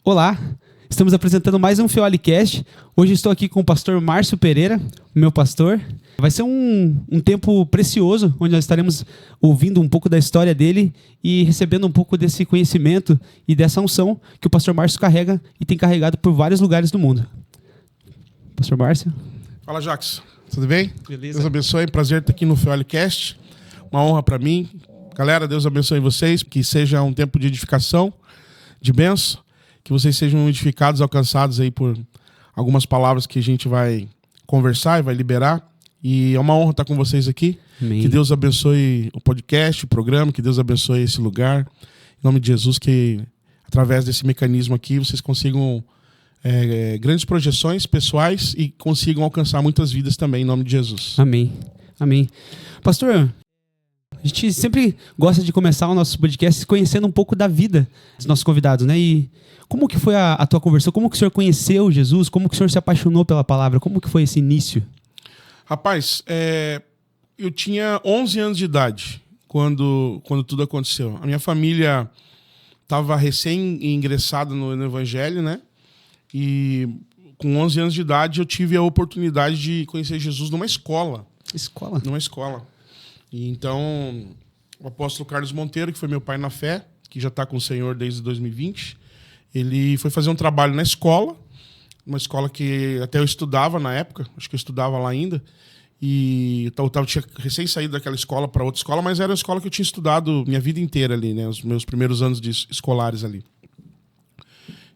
Olá, estamos apresentando mais um FeoliCast. Hoje estou aqui com o pastor Márcio Pereira, meu pastor. Vai ser um tempo precioso, onde nós estaremos ouvindo um pouco da história dele e recebendo um pouco desse conhecimento e dessa unção que o pastor Márcio carrega e tem carregado por vários lugares do mundo. Pastor Márcio. Fala, Jax. Tudo bem? Beleza. Deus abençoe. Prazer estar aqui no FeoliCast. Uma honra para mim. Galera, Deus abençoe vocês. Que seja um tempo de edificação, de bênção. Que vocês sejam edificados, alcançados aí por algumas palavras que a gente vai conversar e vai liberar. E é uma honra estar com vocês aqui. Amém. Que Deus abençoe o podcast, o programa. Que Deus abençoe esse lugar. Em nome de Jesus, que através desse mecanismo aqui vocês consigam grandes projeções pessoais e consigam alcançar muitas vidas também, em nome de Jesus. Amém. Amém. Pastor, a gente sempre gosta de começar o nosso podcast conhecendo um pouco da vida dos nossos convidados, né? E como que foi a tua conversão? Como que o senhor conheceu Jesus? Como que o senhor se apaixonou pela palavra? Como que foi esse início? Rapaz, eu tinha 11 anos de idade quando tudo aconteceu. A minha família estava recém-ingressada no Evangelho, né? E com 11 anos de idade eu tive a oportunidade de conhecer Jesus numa escola. Escola? Numa escola. E então, o apóstolo Carlos Monteiro, que foi meu pai na fé, que já está com o Senhor desde 2020, ele foi fazer um trabalho na escola, uma escola que até eu estudava na época, acho que eu estudava lá ainda, e eu tinha recém saído daquela escola para outra escola, mas era a escola que eu tinha estudado minha vida inteira ali, né, os meus primeiros anos escolares ali.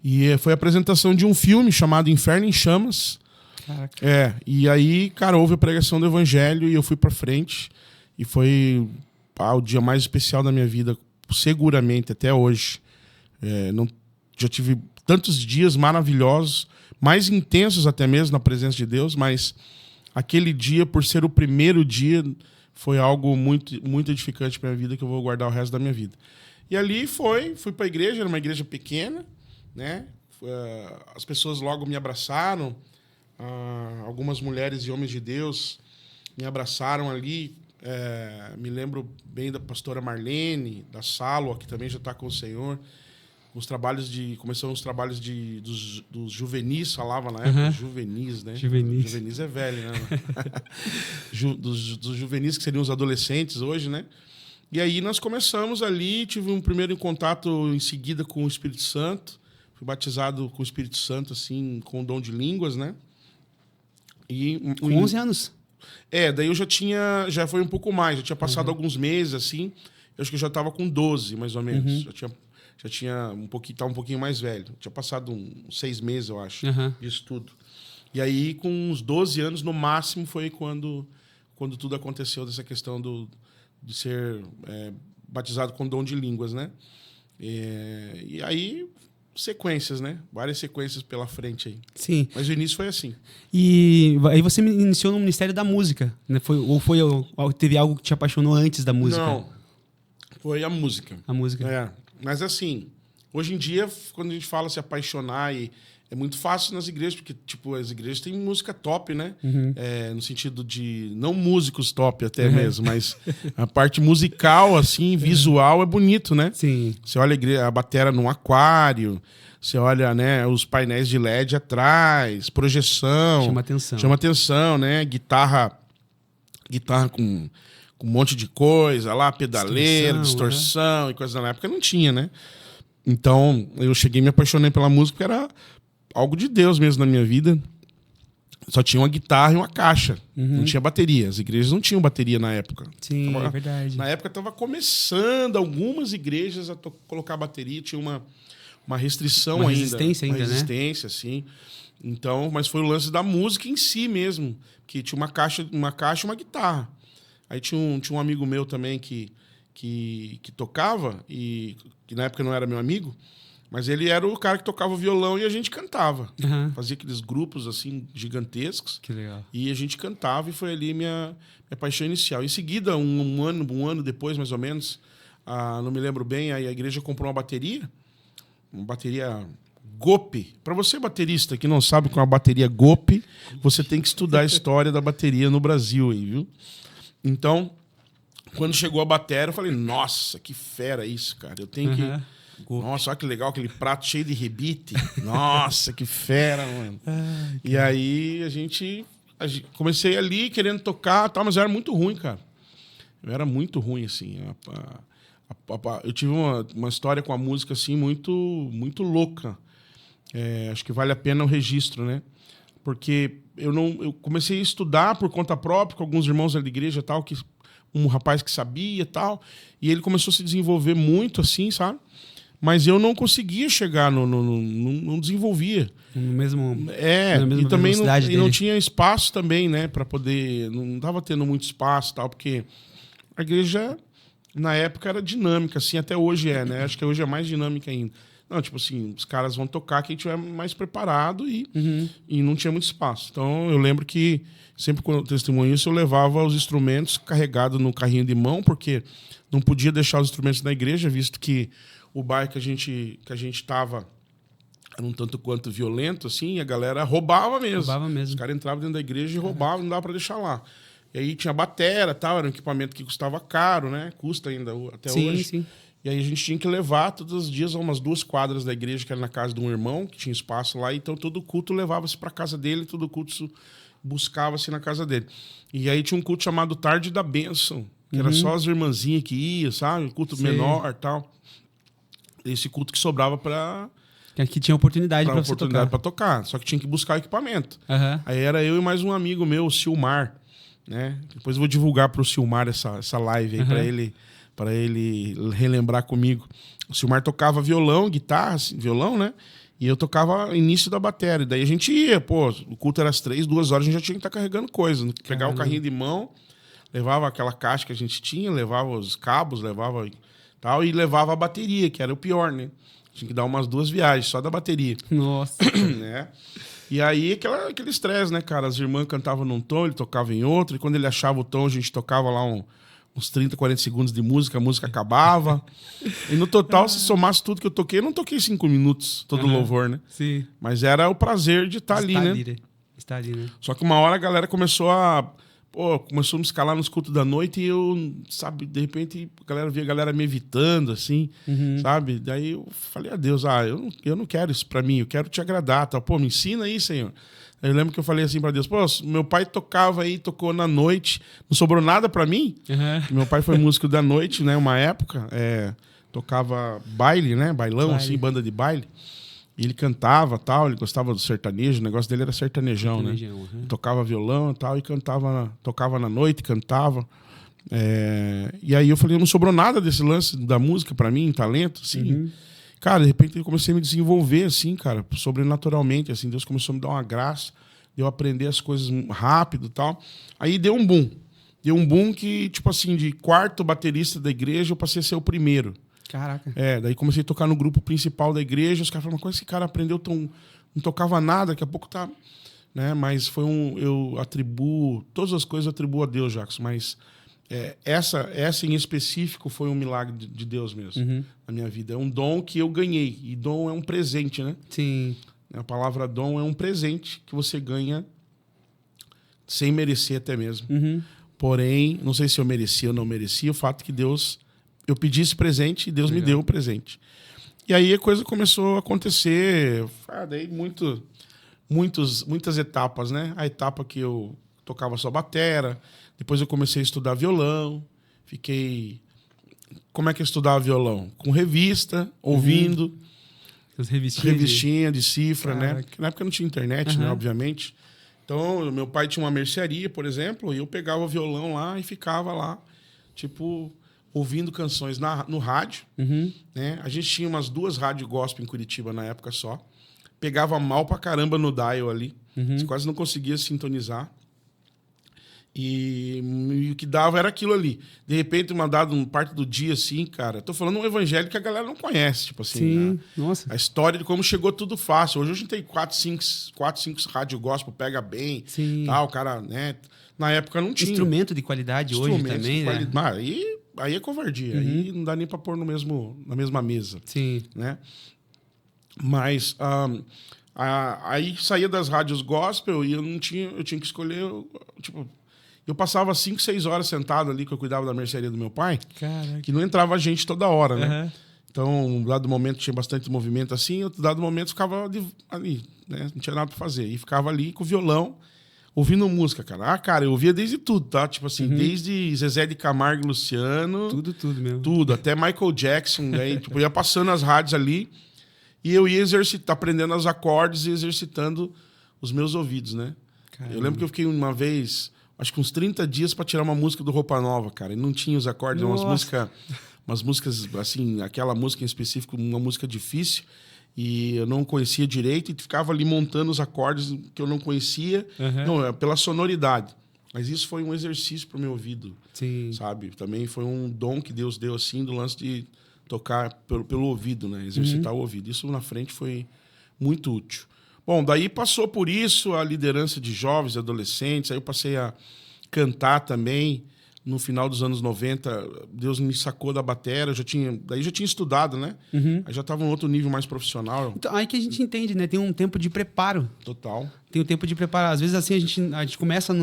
E foi a apresentação de um filme chamado Inferno em Chamas. Caraca. E aí, cara, houve a pregação do Evangelho e eu fui para frente. E foi o dia mais especial da minha vida, seguramente, até hoje. Já tive tantos dias maravilhosos, mais intensos até mesmo na presença de Deus, mas aquele dia, por ser o primeiro dia, foi algo muito, muito edificante para minha vida, que eu vou guardar o resto da minha vida. E ali fui para a igreja, era uma igreja pequena, né? As pessoas logo me abraçaram, algumas mulheres e homens de Deus me abraçaram ali. Me lembro bem da pastora Marlene, da Salo, que também já está com o Senhor. Começaram os trabalhos dos juvenis, falava na época, juvenis, né? Juvenis é velho, né? dos juvenis, que seriam os adolescentes hoje, né? E aí nós começamos ali, tive um primeiro contato em seguida com o Espírito Santo. Fui batizado com o Espírito Santo, assim, com o dom de línguas, né? Com 11 anos? Daí eu já foi um pouco mais, já tinha passado alguns meses, assim, eu acho que eu já estava com 12, mais ou menos, já tinha estava um pouquinho mais velho, tinha passado uns 6 meses, eu acho, disso tudo. E aí, com uns 12 anos, no máximo, foi quando tudo aconteceu, dessa questão de ser batizado com dom de línguas, né? E aí, sequências, né? Várias sequências pela frente aí. Sim. Mas o início foi assim. E aí você me iniciou no Ministério da Música, né? Teve algo que te apaixonou antes da música? Não, foi a música. A música. Mas assim, hoje em dia, quando a gente fala se apaixonar, é muito fácil nas igrejas, porque tipo, as igrejas têm música top, né? No sentido de, não músicos top até mesmo, mas a parte musical, assim, visual é bonito, né? Sim. Você olha a batera num aquário, você olha, né, os painéis de LED atrás, projeção. Chama atenção, né? Guitarra com um monte de coisa lá, pedaleira, distorção e coisa. Na época não tinha, né? Então, eu cheguei e me apaixonei pela música, porque era algo de Deus mesmo na minha vida. Só tinha uma guitarra e uma caixa. Não tinha bateria. As igrejas não tinham bateria na época. Sim, é verdade. Na época estava começando algumas igrejas a colocar bateria. Tinha uma restrição ainda. Uma resistência, sim. Então, mas foi o lance da música em si mesmo. Que tinha uma caixa e uma guitarra. Aí tinha um amigo meu também que tocava, e que na época não era meu amigo, mas ele era o cara que tocava o violão e a gente cantava. Fazia aqueles grupos assim gigantescos. Que legal. E a gente cantava, e foi ali minha paixão inicial. Em seguida, um ano depois, mais ou menos, não me lembro bem, aí a igreja comprou uma bateria Gope. Para você baterista que não sabe com a bateria Gope, você tem que estudar a história da bateria no Brasil aí, viu? Então, quando chegou a bateria, eu falei, nossa, que fera isso, cara. Eu tenho Nossa, olha que legal, aquele prato cheio de rebite. Nossa, que fera, mano. E aí a gente comecei ali querendo tocar, tal, mas eu era muito ruim, cara. Eu era muito ruim, assim. Eu tive uma história com a música, assim, muito, muito louca. Acho que vale a pena o registro, né? Porque eu comecei a estudar por conta própria, com alguns irmãos da igreja, tal, que um rapaz que sabia, tal, e ele começou a se desenvolver muito, assim, sabe? Mas eu não conseguia chegar, não desenvolvia. No mesmo, na mesma e também não tinha espaço também, né, para poder, não estava tendo muito espaço, tal, porque a igreja na época era dinâmica, assim, até hoje né? Acho que hoje é mais dinâmica ainda. Não, tipo assim, os caras vão tocar quem tiver mais preparado e não tinha muito espaço. Então, eu lembro que sempre quando eu testemunho isso, eu levava os instrumentos carregados no carrinho de mão, porque não podia deixar os instrumentos na igreja, visto que o bairro que a gente estava era um tanto quanto violento, assim, e a galera roubava mesmo. Os caras entravam dentro da igreja e roubavam, não dava para deixar lá. E aí tinha batera, tal, era um equipamento que custava caro, né? Custa ainda até hoje. Sim. E aí a gente tinha que levar todos os dias a umas 2 quadras da igreja, que era na casa de um irmão, que tinha espaço lá. Então todo culto levava-se para casa dele, todo culto buscava-se na casa dele. E aí tinha um culto chamado Tarde da Bênção, que era só as irmãzinhas que iam, sabe? Culto menor e tal. Esse culto que sobrava para... Que tinha oportunidade para você tocar. Para tocar, só que tinha que buscar equipamento. Aí era eu e mais um amigo meu, o Silmar, né? Depois eu vou divulgar para o Silmar essa live aí, para ele relembrar comigo. O Silmar tocava violão, guitarra, assim, violão, né? E eu tocava início da bateria. Daí a gente ia, o culto era às 3, 2 horas, a gente já tinha que estar carregando coisa. Pegar o carrinho de mão, levava aquela caixa que a gente tinha, levava os cabos, levava tal, e levava a bateria, que era o pior, né? Tinha que dar umas 2 viagens só da bateria. Nossa. Né? E aí, aquele estresse, né, cara? As irmãs cantavam num tom, ele tocava em outro, e quando ele achava o tom, a gente tocava lá uns 30, 40 segundos de música, a música acabava. E no total, se somasse tudo que eu toquei 5 minutos, todo louvor, né? Sim. Mas era o prazer de estar ali, né? Estar ali, né? Só que uma hora a galera começou a me escalar nos cultos da noite e eu, sabe, de repente a galera via a galera me evitando, assim, sabe? Daí eu falei a Deus, eu não quero isso pra mim, eu quero te agradar, tá? Me ensina aí, Senhor. Aí eu lembro que eu falei assim pra Deus, meu pai tocava aí, tocou na noite, não sobrou nada pra mim. Meu pai foi músico da noite, né, uma época, tocava baile, né, bailão, assim, banda de baile. E ele cantava, tal, ele gostava do sertanejo, o negócio dele era sertanejão, né? Tocava violão e tal, e tocava na noite, cantava. E aí eu falei, não sobrou nada desse lance da música pra mim, talento, assim. Cara, de repente eu comecei a me desenvolver, assim, cara, sobrenaturalmente, assim. Deus começou a me dar uma graça, de eu aprender as coisas rápido e tal. Aí deu um boom. Deu um boom que, tipo assim, de quarto baterista da igreja, eu passei a ser o primeiro. Caraca. Daí comecei a tocar no grupo principal da igreja, os caras falaram, mas como esse cara aprendeu tão... Não tocava nada, daqui a pouco tá... Né? Mas foi eu atribuo... Todas as coisas eu atribuo a Deus, Jacques, mas essa em específico foi um milagre de Deus mesmo, na minha vida. É um dom que eu ganhei, e dom é um presente, né? Sim. A palavra dom é um presente que você ganha sem merecer até mesmo. Porém, não sei se eu merecia ou não merecia, o fato que Deus... Eu pedi esse presente e Deus me deu o presente. E aí a coisa começou a acontecer. Daí muitas etapas, né? A etapa que eu tocava só batera. Depois eu comecei a estudar violão. Como é que eu estudava violão? Com revista, ouvindo. As revistinhas de cifra, né? Porque na época não tinha internet, né? Obviamente. Então, meu pai tinha uma mercearia, por exemplo, e eu pegava o violão lá e ficava lá, tipo... ouvindo canções no rádio. Né? A gente tinha umas 2 rádios gospel em Curitiba na época só. Pegava mal pra caramba no dial ali. Você quase não conseguia sintonizar. E o que dava era aquilo ali. De repente, uma parte do dia, assim, cara... Tô falando um evangelho que a galera não conhece. Tipo assim, sim, nossa. A história de como chegou tudo fácil. Hoje a gente tem 4, 5 rádio gospel, pega bem. Sim. Tal, o cara, né? Na época não tinha. Instrumento de qualidade hoje também, né? Aí é covardia. Aí não dá nem para pôr na mesma mesa. Sim. Né? Mas aí saía das rádios gospel e eu tinha que escolher. Tipo, eu passava 5, 6 horas sentado ali, que eu cuidava da mercearia do meu pai. Caraca. Que não entrava gente toda hora, né? Então, um dado momento tinha bastante movimento assim, outro dado momento ficava ali, né? Não tinha nada pra fazer. E ficava ali com o violão, ouvindo música, cara. Ah, cara, eu ouvia desde tudo, tá? Tipo assim, desde Zezé de Camargo e Luciano. Tudo mesmo. Tudo, até Michael Jackson, né? Tipo, ia passando as rádios ali e eu ia aprendendo os acordes e exercitando os meus ouvidos, né? Caramba. Eu lembro que eu fiquei uma vez, acho que uns 30 dias pra tirar uma música do Roupa Nova, cara. E não tinha os acordes, umas músicas, assim, aquela música em específico, uma música difícil. E eu não conhecia direito e ficava ali montando os acordes que eu não conhecia. Não, pela sonoridade. Mas isso foi um exercício para o meu ouvido, sabe? Também foi um dom que Deus deu, assim, do lance de tocar pelo ouvido, né? Exercitar o ouvido. Isso na frente foi muito útil. Bom, daí passou por isso a liderança de jovens, adolescentes. Aí eu passei a cantar também. No final dos anos 90, Deus me sacou da bateria. Daí já tinha estudado, né? Aí já estava em outro nível mais profissional. Então, aí que a gente entende, né? Tem um tempo de preparo. Total. Tem um tempo de preparo. Às vezes, assim, a gente começa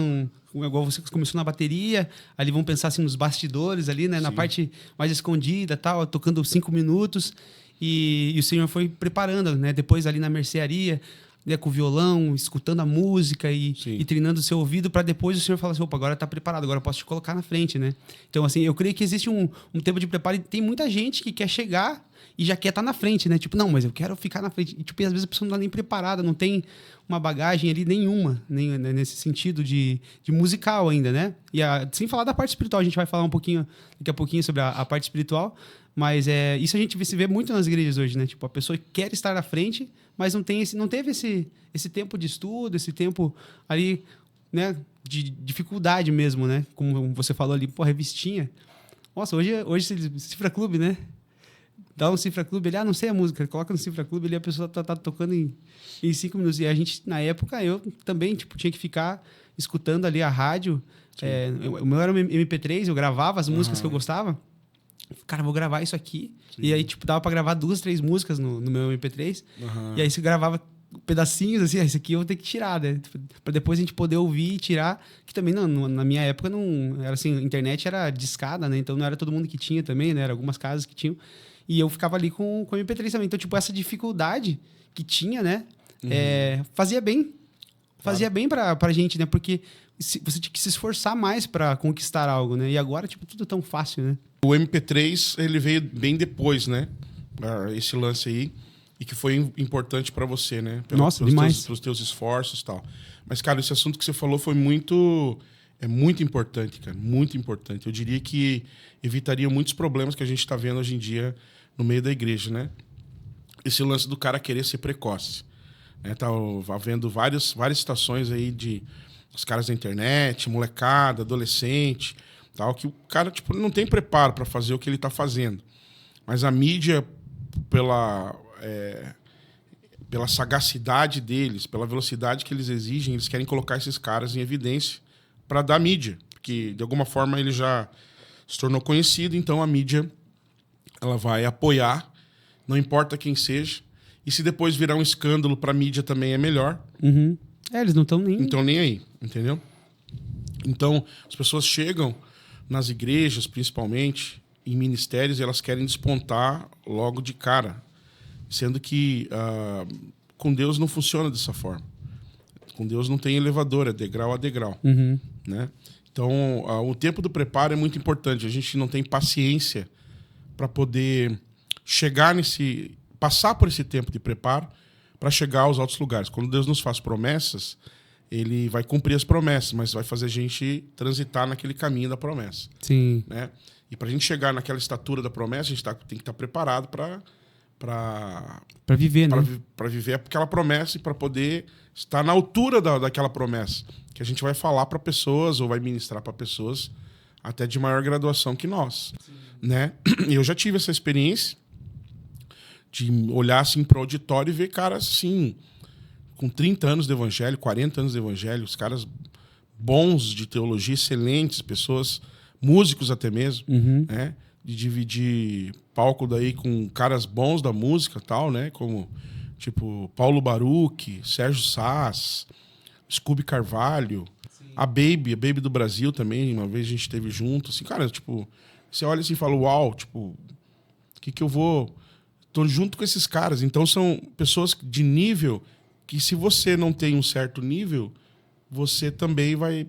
igual você que começou na bateria, ali vamos pensar assim nos bastidores ali, né? Na parte mais escondida, tal, tocando 5 minutos. E o Senhor foi preparando, né? Depois ali na mercearia, né, com o violão, escutando a música e treinando o seu ouvido, para depois o Senhor falar assim, opa, agora está preparado, agora eu posso te colocar na frente, né? Então, assim, eu creio que existe um tempo de preparo e tem muita gente que quer chegar e já quer estar na frente, né? Tipo, não, mas eu quero ficar na frente. E, tipo, às vezes a pessoa não está nem preparada, não tem uma bagagem ali nenhuma, nem, né, nesse sentido de musical ainda, né? E sem falar da parte espiritual, a gente vai falar daqui a pouquinho sobre a parte espiritual, mas isso a gente se vê muito nas igrejas hoje, né? Tipo, a pessoa quer estar na frente, mas não teve esse tempo de estudo, esse tempo ali, né, de dificuldade mesmo, né? Como você falou ali, pô, revistinha. Nossa, hoje Cifra Clube, né? Dá um Cifra Clube, ele, não sei a música, coloca no Cifra Clube, ali a pessoa tá tocando em 5 minutos. E a gente, na época, eu também, tipo, tinha que ficar escutando ali a rádio. O meu era um MP3, eu gravava as músicas que eu gostava. Cara, vou gravar isso aqui. E aí, tipo, dava pra gravar 2, 3 músicas no meu MP3. E aí você gravava pedacinhos, assim, esse aqui eu vou ter que tirar, né? Pra depois a gente poder ouvir e tirar. Que também, na minha época, não era assim, a internet era discada, né? Então não era todo mundo que tinha também, né? Eram algumas casas que tinham. E eu ficava ali com o MP3 também. Então, tipo, essa dificuldade que tinha, né? Fazia bem. Fazia bem pra gente, né? Porque você tinha que se esforçar mais pra conquistar algo, né? E agora, tipo, tudo tão fácil, né? O MP3, ele veio bem depois, né? Esse lance aí. E que foi importante pra você, né? Nossa, demais. Pelos teus esforços e tal. Mas, cara, esse assunto que você falou foi muito importante, cara. Muito importante. Eu diria que evitaria muitos problemas que a gente está vendo hoje em dia no meio da igreja, né? Esse lance do cara querer ser precoce. Né? Tá havendo várias situações aí de os caras da internet, molecada, adolescente, tal, que o cara, tipo, não tem preparo para fazer o que ele está fazendo. Mas a mídia, pela sagacidade deles, pela velocidade que eles exigem, eles querem colocar esses caras em evidência para dar mídia, porque de alguma forma ele já se tornou conhecido, então a mídia ela vai apoiar, não importa quem seja, e se depois virar um escândalo para a mídia também é melhor. Eles não estão nem... Não estão nem aí, entendeu? Então, as pessoas chegam nas igrejas, principalmente, em ministérios, e elas querem despontar logo de cara, sendo que com Deus não funciona dessa forma. Com Deus não tem elevador, é degrau a degrau. Né? Então, o tempo do preparo é muito importante. A gente não tem paciência para poder passar por esse tempo de preparo para chegar aos altos lugares. Quando Deus nos faz promessas, ele vai cumprir as promessas, mas vai fazer a gente transitar naquele caminho da promessa. Sim. Né? E para a gente chegar naquela estatura da promessa, a gente tem que estar preparado para viver, né? Para viver aquela promessa e para poder estar na altura daquela promessa. Que a gente vai falar para pessoas ou vai ministrar para pessoas até de maior graduação que nós. Né? Eu já tive essa experiência de olhar assim para o auditório e ver caras assim, com 30 anos de evangelho, 40 anos de evangelho, os caras bons de teologia, excelentes, pessoas, músicos até mesmo, né? De dividir palco daí com caras bons da música e tal, né? Como, tipo, Paulo Baruch, Sérgio Sass, Scooby Carvalho, a Baby do Brasil também, uma vez a gente esteve junto, assim, cara, tipo, você olha assim e fala, uau, tipo, o que eu vou tô junto com esses caras. Então são pessoas de nível que, se você não tem um certo nível, você também vai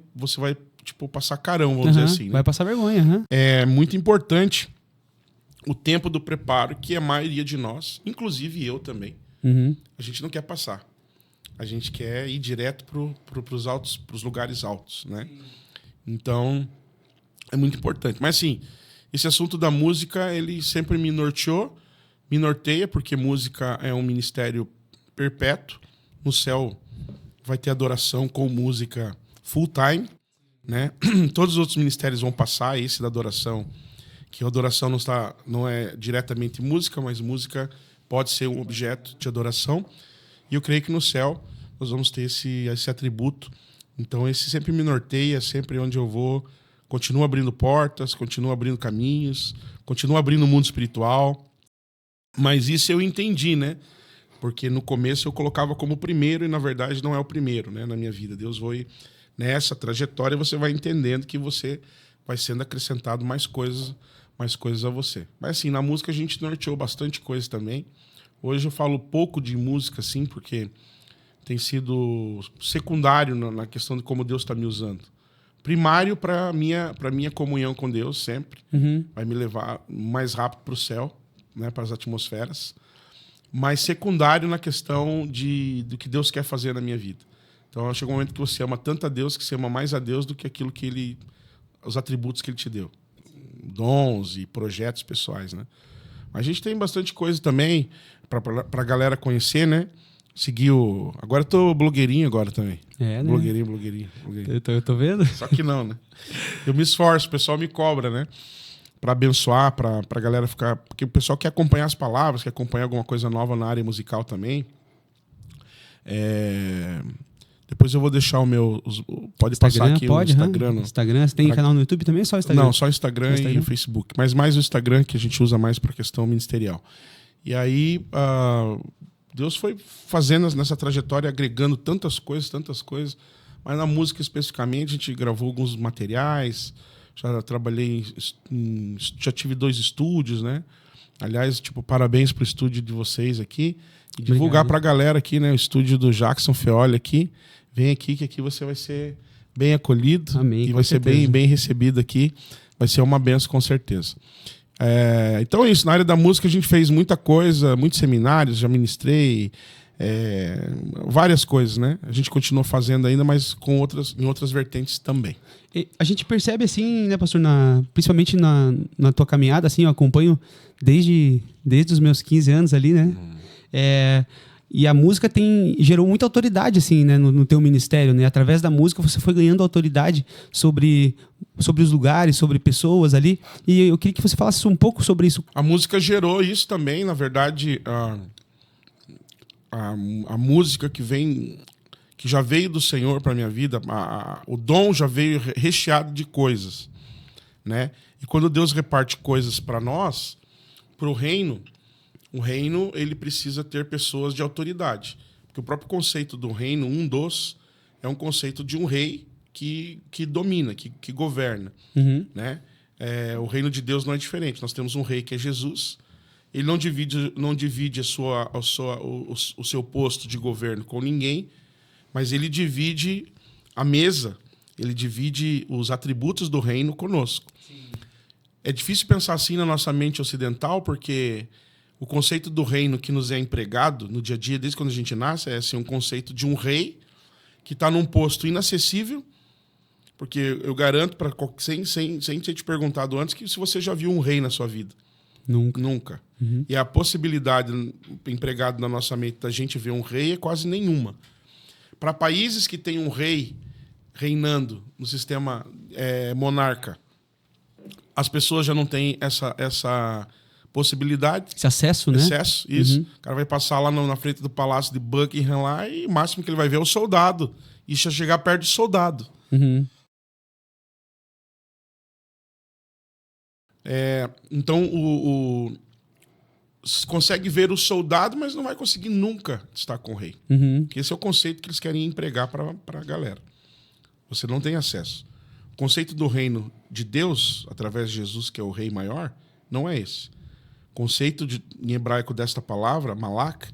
tipo, passar carão, vamos dizer assim, né? Vai passar vergonha. É muito importante o tempo do preparo, que a maioria de nós, inclusive eu também, a gente não quer passar. A gente quer ir direto pros lugares altos, né? Então, é muito importante. Mas, assim, esse assunto da música, ele sempre me norteia, porque música é um ministério perpétuo. No céu vai ter adoração com música full time, né? Todos os outros ministérios vão passar, esse da adoração, que a adoração não é diretamente música, mas música pode ser um objeto de adoração. E eu creio que no céu nós vamos ter esse atributo. Então, esse sempre me norteia, sempre onde eu vou, continua abrindo portas, continua abrindo caminhos, continua abrindo o mundo espiritual. Mas isso eu entendi, né? Porque no começo eu colocava como primeiro e, na verdade, não é o primeiro, né, na minha vida. Deus foi nessa trajetória, você vai entendendo que você vai sendo acrescentado mais coisas a você. Mas, assim, na música a gente norteou bastante coisa também. Hoje eu falo pouco de música, assim, porque tem sido secundário na questão de como Deus está me usando. Primário para minha comunhão com Deus, sempre. Vai me levar mais rápido para o céu, né, para as atmosferas. Mas secundário na questão do que Deus quer fazer na minha vida. Então, chega um momento que você ama tanto a Deus, que você ama mais a Deus do que aquilo que os atributos que Ele te deu. Dons e projetos pessoais, né? Mas a gente tem bastante coisa também para a galera conhecer, né? Seguir Agora eu tô blogueirinho agora também. Né? Blogueirinho. Eu tô vendo? Só que não, né? Eu me esforço, o pessoal me cobra, né? Para abençoar, para a galera ficar... Porque o pessoal quer acompanhar as palavras, quer acompanhar alguma coisa nova na área musical também. Depois eu vou deixar o meu... Pode Instagram, passar aqui o Instagram. Instagram. Você tem canal no YouTube também ou só Instagram? Não, só Instagram e o Facebook. Mas mais o Instagram, que a gente usa mais para questão ministerial. E aí, Deus foi fazendo nessa trajetória, agregando tantas coisas. Mas na música especificamente, a gente gravou alguns materiais. Já trabalhei... Já tive 2 estúdios, né? Aliás, tipo, parabéns pro estúdio de vocês aqui. E divulgar para a galera aqui, né? O estúdio do Jackson Feoli aqui. Vem aqui, que aqui você vai ser bem acolhido. Amém, e vai ser bem recebido aqui. Vai ser uma benção, com certeza. Então é isso. Na área da música a gente fez muita coisa, muitos seminários, já ministrei, várias coisas, né? A gente continua fazendo ainda, mas em outras vertentes também. E a gente percebe assim, né, pastor, principalmente na tua caminhada, assim, eu acompanho desde os meus 15 anos ali, né? E a música gerou muita autoridade, assim, né, no teu ministério, né? Através da música você foi ganhando autoridade sobre os lugares, sobre pessoas ali. E eu queria que você falasse um pouco sobre isso. A música gerou isso também, na verdade, a música que já veio do Senhor para minha vida, o dom já veio recheado de coisas, né? E quando Deus reparte coisas para nós, para o reino, ele precisa ter pessoas de autoridade. Porque o próprio conceito do reino, é um conceito de um rei que domina, que governa. Né? O reino de Deus não é diferente. Nós temos um rei que é Jesus. Ele não divide o seu posto de governo com ninguém, mas ele divide a mesa, ele divide os atributos do reino conosco. Sim. É difícil pensar assim na nossa mente ocidental, porque o conceito do reino que nos é empregado no dia a dia, desde quando a gente nasce, é assim, um conceito de um rei que está num posto inacessível, porque eu garanto, sem ter te perguntado antes, que se você já viu um rei na sua vida. Nunca. E a possibilidade empregada na nossa mente da gente ver um rei é quase nenhuma. Para países que têm um rei reinando no sistema monarca, as pessoas já não têm essa possibilidade. Esse acesso, né? Acesso, isso. O cara vai passar lá na frente do palácio de Buckingham lá e o máximo que ele vai ver é o soldado. E já chegar perto do soldado. Então, você consegue ver o soldado, mas não vai conseguir nunca estar com o rei. Porque esse é o conceito que eles querem empregar para a galera. Você não tem acesso. O conceito do reino de Deus, através de Jesus, que é o rei maior, não é esse. O conceito em hebraico desta palavra, malak,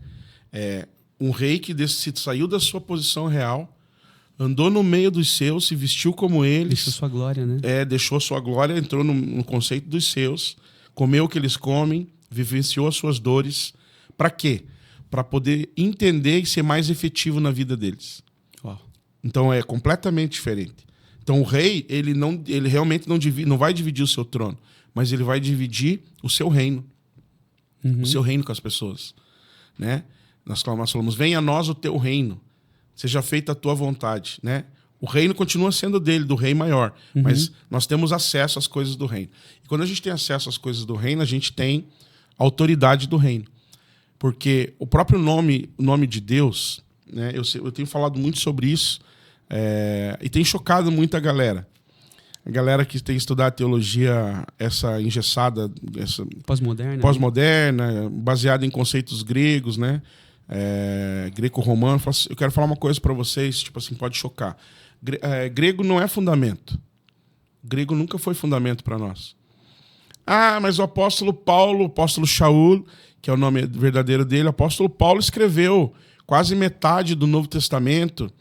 é um rei que saiu da sua posição real, andou no meio dos seus, se vestiu como eles. Deixou sua glória, né? Deixou sua glória, entrou no conceito dos seus, comeu o que eles comem, vivenciou as suas dores. Para quê? Para poder entender e ser mais efetivo na vida deles. Uau. Então é completamente diferente. Então o rei, ele realmente não vai dividir o seu trono, mas ele vai dividir o seu reino. O seu reino com as pessoas. Né? Nós falamos, venha a nós o teu reino, seja feita a tua vontade. Né? O reino continua sendo dele, do rei maior, mas nós temos acesso às coisas do reino. E quando a gente tem acesso às coisas do reino, a gente tem a autoridade do reino. Porque o próprio nome de Deus, né, eu tenho falado muito sobre isso, e tem chocado muita galera. A galera que tem estudado teologia, essa engessada, essa pós-moderna, baseada em conceitos gregos, né? Greco-romano. Eu quero falar uma coisa para vocês, tipo assim, pode chocar. Grego não é fundamento. Grego nunca foi fundamento para nós. Ah, mas o apóstolo Paulo, o apóstolo Shaul, que é o nome verdadeiro dele, o apóstolo Paulo escreveu quase metade do Novo Testamento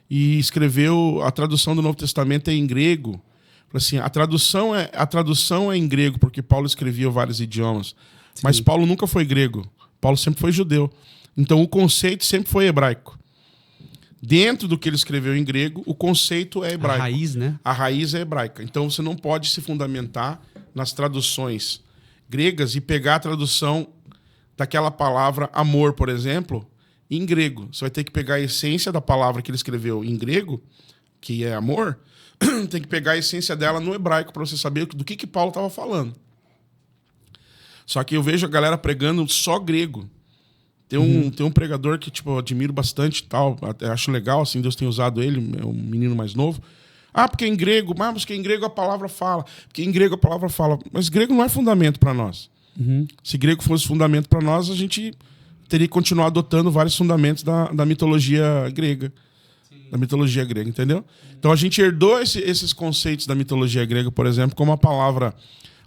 e escreveu a tradução do Novo Testamento em grego. Assim, a tradução é em grego, porque Paulo escrevia vários idiomas. Sim. Mas Paulo nunca foi grego. Paulo sempre foi judeu. Então o conceito sempre foi hebraico. Dentro do que ele escreveu em grego, o conceito é hebraico. A raiz, né? A raiz é hebraica. Então você não pode se fundamentar nas traduções gregas e pegar a tradução daquela palavra amor, por exemplo, em grego. Você vai ter que pegar a essência da palavra que ele escreveu em grego, que é amor, tem que pegar a essência dela no hebraico para você saber do que Paulo estava falando. Só que eu vejo a galera pregando só grego. Tem um pregador que tipo, eu admiro bastante, tal, acho legal, assim, Deus tem usado ele, é um menino mais novo. Porque em grego, porque em grego a palavra fala. Porque em grego a palavra fala. Mas grego não é fundamento para nós. Se grego fosse fundamento para nós, a gente teria que continuar adotando vários fundamentos da mitologia grega. Da mitologia grega, entendeu? Então a gente herdou esses conceitos da mitologia grega, por exemplo, como a palavra,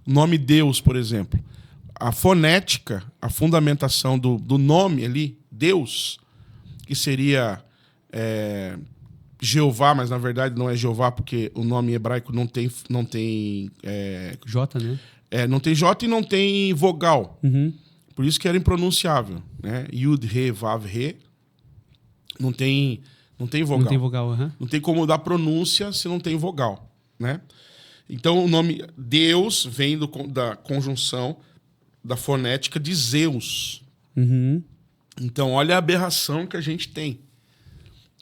o nome Deus, por exemplo. A fonética, a fundamentação do nome ali, Deus, que seria Jeová, mas na verdade não é Jeová, porque o nome hebraico não tem J, né? Não tem J e não tem vogal. Por isso que era impronunciável. Né? Yud, Re, Vav, Re. Não tem vogal. Não tem vogal, Não tem como dar pronúncia se não tem vogal. Né? Então o nome Deus vem da conjunção da fonética de Zeus. Então olha a aberração que a gente tem.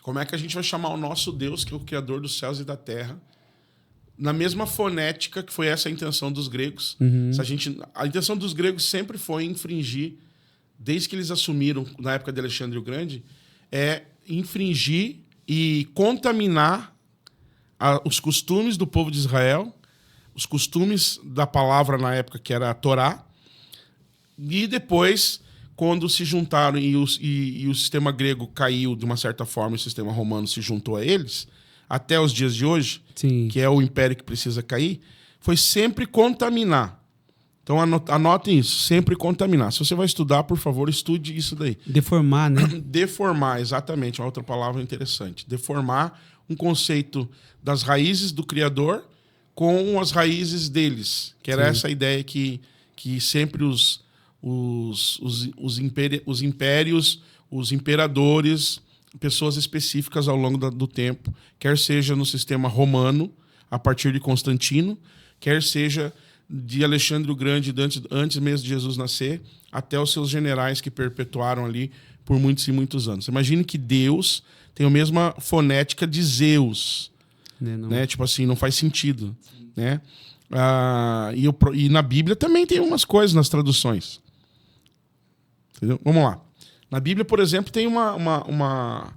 Como é que a gente vai chamar o nosso Deus, que é o Criador dos céus e da terra, na mesma fonética que foi essa a intenção dos gregos? A intenção dos gregos sempre foi infringir, desde que eles assumiram, na época de Alexandre o Grande, infringir e contaminar os costumes do povo de Israel, os costumes da palavra na época que era a Torá, e depois, quando se juntaram e o sistema grego caiu de uma certa forma, e o sistema romano se juntou a eles, até os dias de hoje, Sim. que é o império que precisa cair, foi sempre contaminar. Então anotem isso, sempre contaminar. Se você vai estudar, por favor, estude isso daí. Deformar, né? Deformar, exatamente, uma outra palavra interessante. Deformar um conceito das raízes do Criador com as raízes deles, que era essa ideia que sempre os impérios, os imperadores, pessoas específicas ao longo do tempo, quer seja no sistema romano, a partir de Constantino, quer seja de Alexandre o Grande, antes mesmo de Jesus nascer, até os seus generais que perpetuaram ali por muitos e muitos anos. Imagine que Deus tem a mesma fonética de Zeus. Não. Né? Tipo assim, não faz sentido. Né? E na Bíblia também tem umas coisas nas traduções. Entendeu? Vamos lá. Na Bíblia, por exemplo, tem uma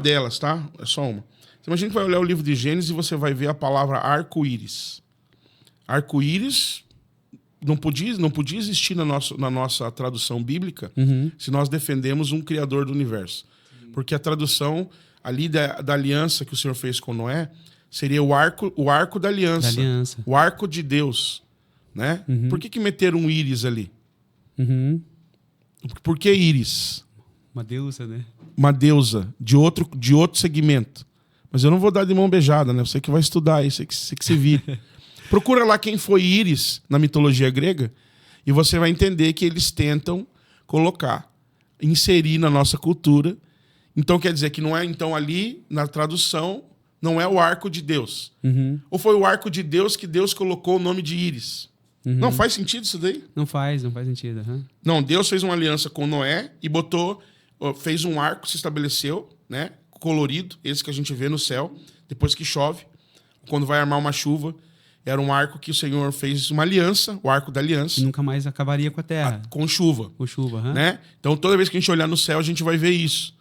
delas, tá? É só uma. Você imagina que vai olhar o livro de Gênesis e você vai ver a palavra arco-íris. Arco-íris não podia existir na nossa tradução bíblica se nós defendemos um criador do universo. Porque a tradução ali da aliança que o Senhor fez com Noé seria o arco da aliança. O arco de Deus. Né? Por que meteram um íris ali? Uhum. Por que Íris? Uma deusa, né? Uma deusa de outro segmento. Mas eu não vou dar de mão beijada, né? Você que vai estudar aí, você que se vira. Procura lá quem foi Íris na mitologia grega e você vai entender que eles tentam colocar, inserir na nossa cultura. Então quer dizer que não é então ali na tradução não é o arco de Deus. Uhum. Ou foi o arco de Deus que Deus colocou o nome de Íris? Uhum. Não faz sentido isso daí? Não faz sentido. Uhum. Não, Deus fez uma aliança com Noé e fez um arco, se estabeleceu, né? Colorido, esse que a gente vê no céu, depois que chove, quando vai armar uma chuva, era um arco que o Senhor fez uma aliança, o arco da aliança. E nunca mais acabaria com a terra. Com chuva. Com chuva, uhum. Né? Então, toda vez que a gente olhar no céu, a gente vai ver isso.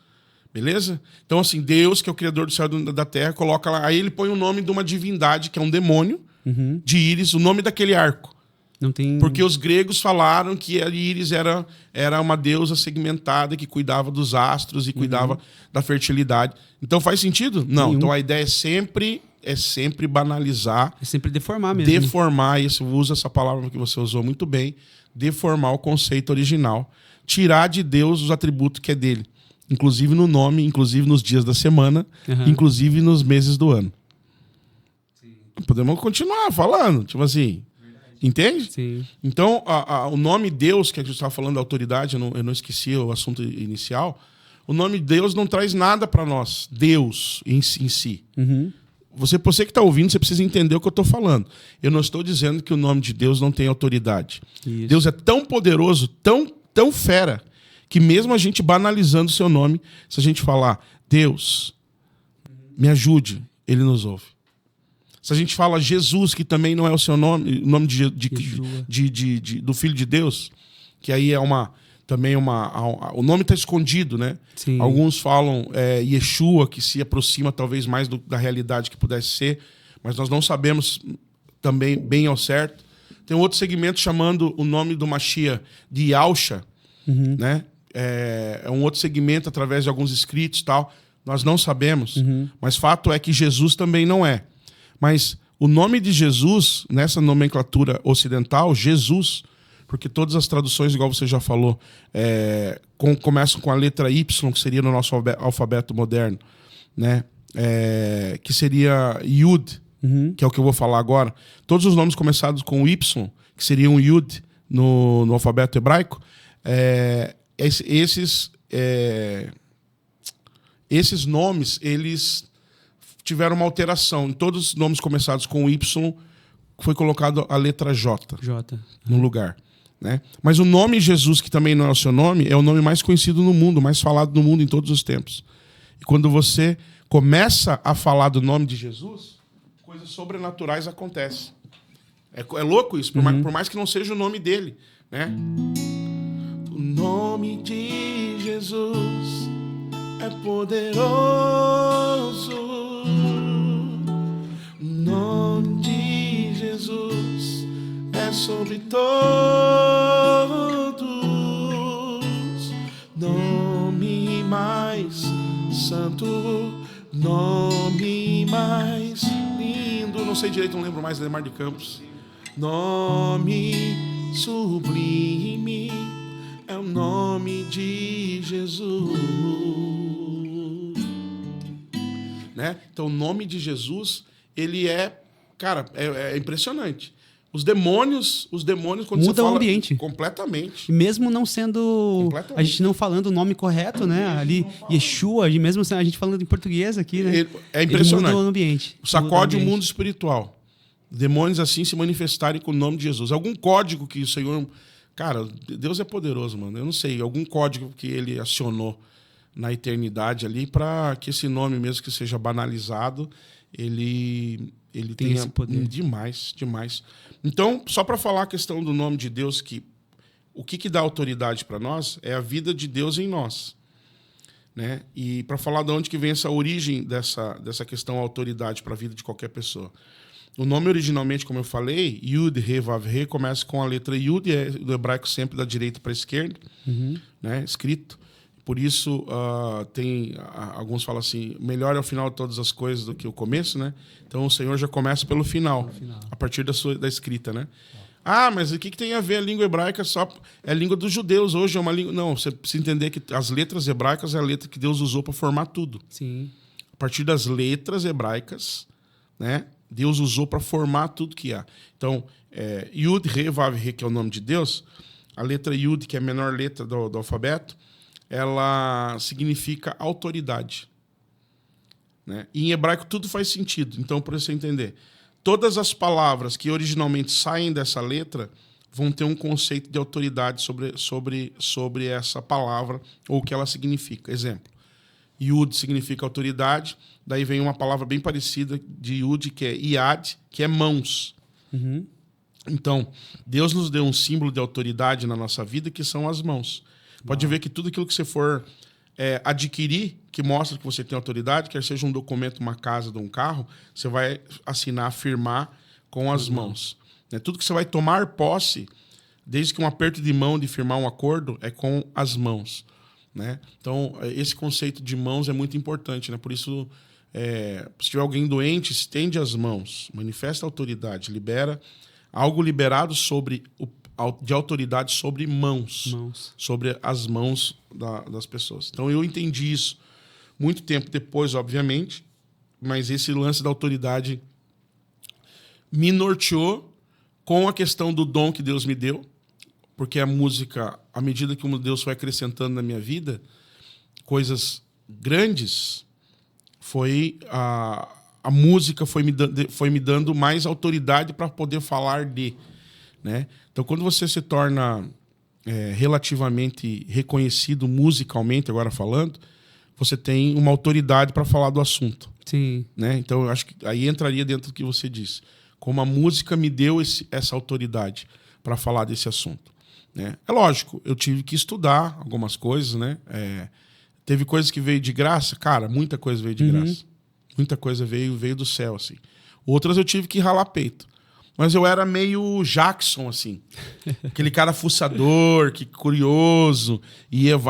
Beleza? Então, assim, Deus, que é o criador do céu e da terra, coloca lá. Aí ele põe o nome de uma divindade, que é um demônio, de Íris, o nome daquele arco. Não tem... Porque os gregos falaram que a Íris era uma deusa segmentada que cuidava dos astros e cuidava da fertilidade. Então faz sentido? Não. Nenhum. Então a ideia é sempre banalizar. É sempre deformar mesmo. Deformar, isso usa essa palavra que você usou muito bem, deformar o conceito original. Tirar de Deus os atributos que é dele. Inclusive no nome, inclusive nos dias da semana, inclusive nos meses do ano. Sim. Podemos continuar falando, tipo assim... Entende? Sim. Então, o nome Deus, que a gente estava falando da autoridade, eu não esqueci o assunto inicial, o nome Deus não traz nada para nós, Deus em si. Uhum. Você que está ouvindo, você precisa entender o que eu estou falando. Eu não estou dizendo que o nome de Deus não tem autoridade. Isso. Deus é tão poderoso, tão fera, que mesmo a gente banalizando o seu nome, se a gente falar, Deus, me ajude, ele nos ouve. Se a gente fala Jesus, que também não é o seu nome, o nome do Filho de Deus, que aí é o nome está escondido, né? Sim. Alguns falam Yeshua, que se aproxima talvez mais da realidade que pudesse ser, mas nós não sabemos também bem ao certo. Tem um outro segmento chamando o nome do Mashiach de Yahusha, né? É um outro segmento através de alguns escritos e tal. Nós não sabemos, mas fato é que Jesus também não é. Mas o nome de Jesus, nessa nomenclatura ocidental, Jesus, porque todas as traduções, igual você já falou, começam com a letra Y, que seria no nosso alfabeto moderno, né? Que seria Yud, que é o que eu vou falar agora. Todos os nomes começados com Y, que seriam Yud no alfabeto hebraico, esses nomes, eles tiveram uma alteração. Em todos os nomes começados com Y, foi colocado a letra J. No lugar. Né? Mas o nome Jesus, que também não é o seu nome, é o nome mais conhecido no mundo, mais falado no mundo em todos os tempos. E quando você começa a falar do nome de Jesus, coisas sobrenaturais acontecem. É louco isso, por mais que não seja o nome dele. Né? O nome de Jesus é poderoso. O nome de Jesus é sobre todos. Nome mais santo, nome mais lindo. Não sei direito, não lembro mais, Lemar de Campos. Nome sublime é o nome de Jesus. Né? Então, o nome de Jesus, ele cara, é impressionante. Os demônios quando muda você fala... o ambiente. Completamente. Mesmo não sendo... A gente não falando o nome correto, né? Ali, Yeshua, mesmo a gente falando em português aqui, né? É impressionante. Ele muda o ambiente. Sacode o mundo espiritual. Demônios assim se manifestarem com o nome de Jesus. Algum código que o Senhor... Cara, Deus é poderoso, mano. Eu não sei. Algum código que ele acionou na eternidade ali para que esse nome, mesmo que seja banalizado, ele tenha esse poder. Demais. Então, só para falar a questão do nome de Deus, o que dá autoridade para nós é a vida de Deus em nós. Né? E para falar de onde que vem essa origem dessa questão autoridade para a vida de qualquer pessoa. O nome originalmente, como eu falei, Yud, He, Vav, He, começa com a letra Yud, é do hebraico sempre da direita para a esquerda, né, escrito. Por isso, alguns falam assim, melhor é o final de todas as coisas do que o começo, né? Então, o Senhor já começa pelo final. A partir da escrita, né? Ah, mas o que tem a ver a língua hebraica? É a língua dos judeus hoje, é uma língua... Não, você precisa entender que as letras hebraicas é a letra que Deus usou para formar tudo. Sim. A partir das letras hebraicas, né, Deus usou para formar tudo que há. Então, Yud, Re, Vav, Re, que é o nome de Deus, a letra Yud, que é a menor letra do alfabeto, ela significa autoridade. Né? E em hebraico tudo faz sentido. Então, para você entender, todas as palavras que originalmente saem dessa letra vão ter um conceito de autoridade sobre essa palavra ou o que ela significa. Exemplo, Yud significa autoridade, daí vem uma palavra bem parecida de Yud, que é Iad, que é mãos. Uhum. Então, Deus nos deu um símbolo de autoridade na nossa vida, que são as mãos. Pode ver que tudo aquilo que você for adquirir, que mostra que você tem autoridade, quer seja um documento, uma casa ou um carro, você vai assinar, firmar com as mãos. Né? Tudo que você vai tomar posse, desde que um aperto de mão de firmar um acordo, é com as mãos. Né? Então, esse conceito de mãos é muito importante. Né? Por isso, se tiver alguém doente, estende as mãos, manifesta a autoridade, libera algo liberado de autoridade sobre mãos. Sobre as mãos das pessoas. Então, eu entendi isso muito tempo depois, obviamente, mas esse lance da autoridade me norteou com a questão do dom que Deus me deu, porque a música, à medida que Deus foi acrescentando na minha vida, coisas grandes, a música foi me dando mais autoridade para poder falar de. Né? Então, quando você se torna relativamente reconhecido musicalmente, agora falando, você tem uma autoridade para falar do assunto. Sim. Né? Então, eu acho que aí entraria dentro do que você disse. Como a música me deu essa autoridade para falar desse assunto. Né? É lógico, eu tive que estudar algumas coisas. Né? Teve coisas que veio de graça. Cara, muita coisa veio de graça. Muita coisa veio do céu. Assim. Outras eu tive que ralar peito. Mas eu era meio Jackson, assim. Aquele cara fuçador, que curioso. E eu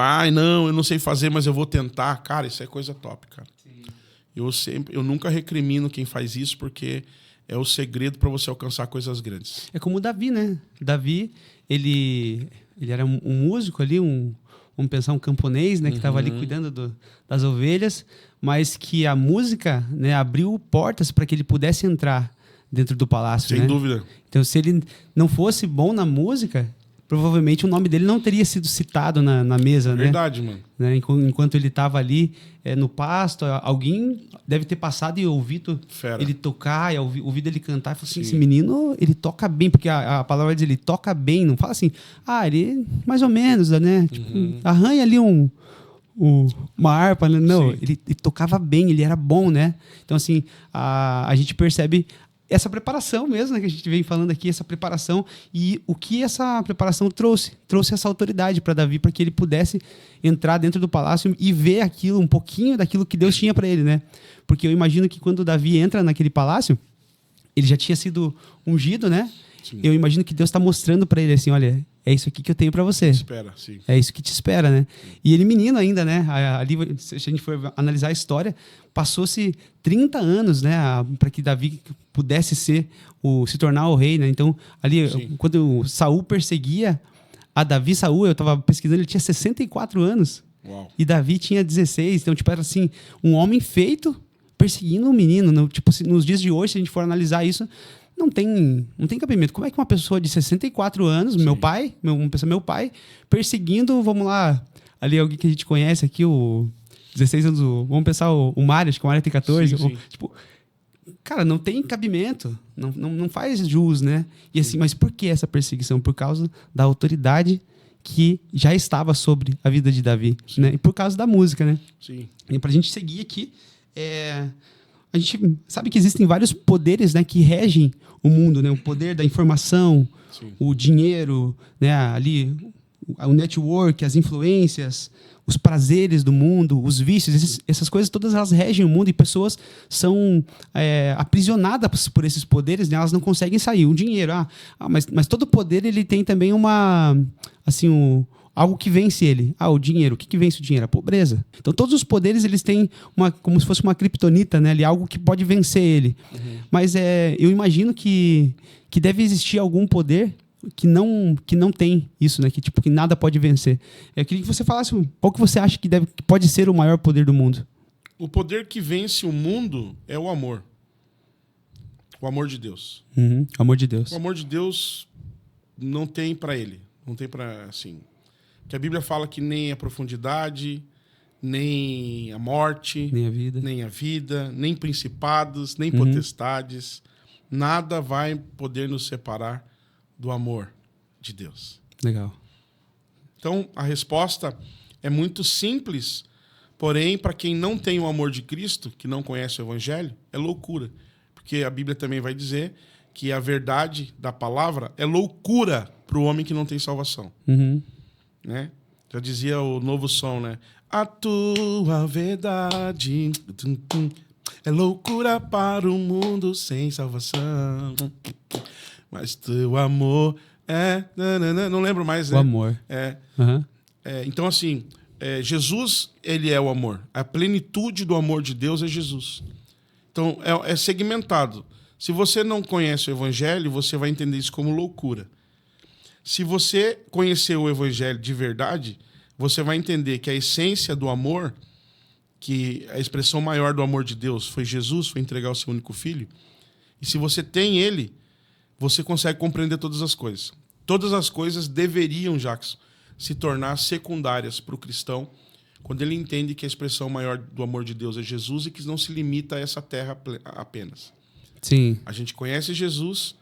não sei fazer, mas eu vou tentar. Cara, isso é coisa top, cara. Sim. Eu nunca recrimino quem faz isso, porque é o segredo para você alcançar coisas grandes. É como o Davi, né? Davi, ele era um músico ali, vamos pensar, um camponês, né? Que estava ali cuidando das ovelhas, mas que a música, né, abriu portas para que ele pudesse entrar dentro do palácio. Sem dúvida. Então, se ele não fosse bom na música, provavelmente o nome dele não teria sido citado na mesa. Verdade, mano. Né? Enquanto ele estava ali no pasto, alguém deve ter passado e ouvido ele tocar, e ouvido ele cantar, e falou assim, esse menino, ele toca bem, porque a palavra diz, ele toca bem, não fala assim, ele mais ou menos, né? Tipo, arranha ali uma harpa, né? Não, ele tocava bem, ele era bom, né? Então, assim, a gente percebe essa preparação mesmo, né, que a gente vem falando aqui, essa preparação, e o que essa preparação trouxe essa autoridade para Davi, para que ele pudesse entrar dentro do palácio e ver aquilo, um pouquinho daquilo que Deus tinha para ele, né? Porque eu imagino que quando Davi entra naquele palácio, ele já tinha sido ungido, né? Sim. Eu imagino que Deus está mostrando para ele assim, olha, é isso aqui que eu tenho para você. Espera, sim. É isso que te espera, né? E ele menino ainda, né? Ali, se a gente for analisar a história, passou-se 30 anos, né? Para que Davi pudesse se tornar o rei, né? Então, ali, quando Saul perseguia a Davi, eu estava pesquisando, ele tinha 64 anos. Uau. E Davi tinha 16. Então, tipo, era assim, um homem feito perseguindo um menino. Tipo, nos dias de hoje, se a gente for analisar isso, não tem cabimento. Como é que uma pessoa de 64 anos, meu pai, perseguindo, vamos lá, ali alguém que a gente conhece aqui, 16 anos, vamos pensar o Mário, acho que o Mário tem 14. Tipo, cara, não tem cabimento, não faz jus, né? E assim, mas por que essa perseguição? Por causa da autoridade que já estava sobre a vida de Davi, né? E por causa da música, né? Sim. E pra gente seguir aqui, a gente sabe que existem vários poderes, né, que regem o mundo, né? O poder da informação, o dinheiro, né? Ali, o network, as influências, os prazeres do mundo, os vícios, essas coisas todas elas regem o mundo e pessoas são aprisionadas por esses poderes, né? Elas não conseguem sair. O dinheiro, mas todo poder ele tem também algo que vence ele. O dinheiro. O que vence o dinheiro? A pobreza. Então, todos os poderes, eles têm como se fosse uma criptonita, né? Ali, algo que pode vencer ele. Mas eu imagino que deve existir algum poder que não tem isso, né? Que, tipo, que nada pode vencer. Eu queria que você falasse qual que você acha que pode ser o maior poder do mundo. O poder que vence o mundo é o amor. O amor de Deus. Amor de Deus. O amor de Deus não tem para ele. Não tem para, assim... Que a Bíblia fala que nem a profundidade, nem a morte, nem a vida, nem principados, nem potestades, nada vai poder nos separar do amor de Deus. Legal. Então, a resposta é muito simples, porém, para quem não tem o amor de Cristo, que não conhece o Evangelho, é loucura. Porque a Bíblia também vai dizer que a verdade da palavra é loucura para o homem que não tem salvação. Né? Já dizia o Novo Som, né? A tua verdade é loucura para o mundo sem salvação. Mas teu amor é... Não lembro mais, né? O amor. Então, assim, Jesus, ele é o amor. A plenitude do amor de Deus é Jesus. Então, é segmentado. Se você não conhece o Evangelho, você vai entender isso como loucura. Se você conhecer o Evangelho de verdade, você vai entender que a essência do amor, que a expressão maior do amor de Deus foi Jesus, foi entregar o seu único filho. E se você tem ele, você consegue compreender todas as coisas. Todas as coisas deveriam, Jackson, se tornar secundárias para o cristão, quando ele entende que a expressão maior do amor de Deus é Jesus e que não se limita a essa terra apenas. Sim. A gente conhece Jesus,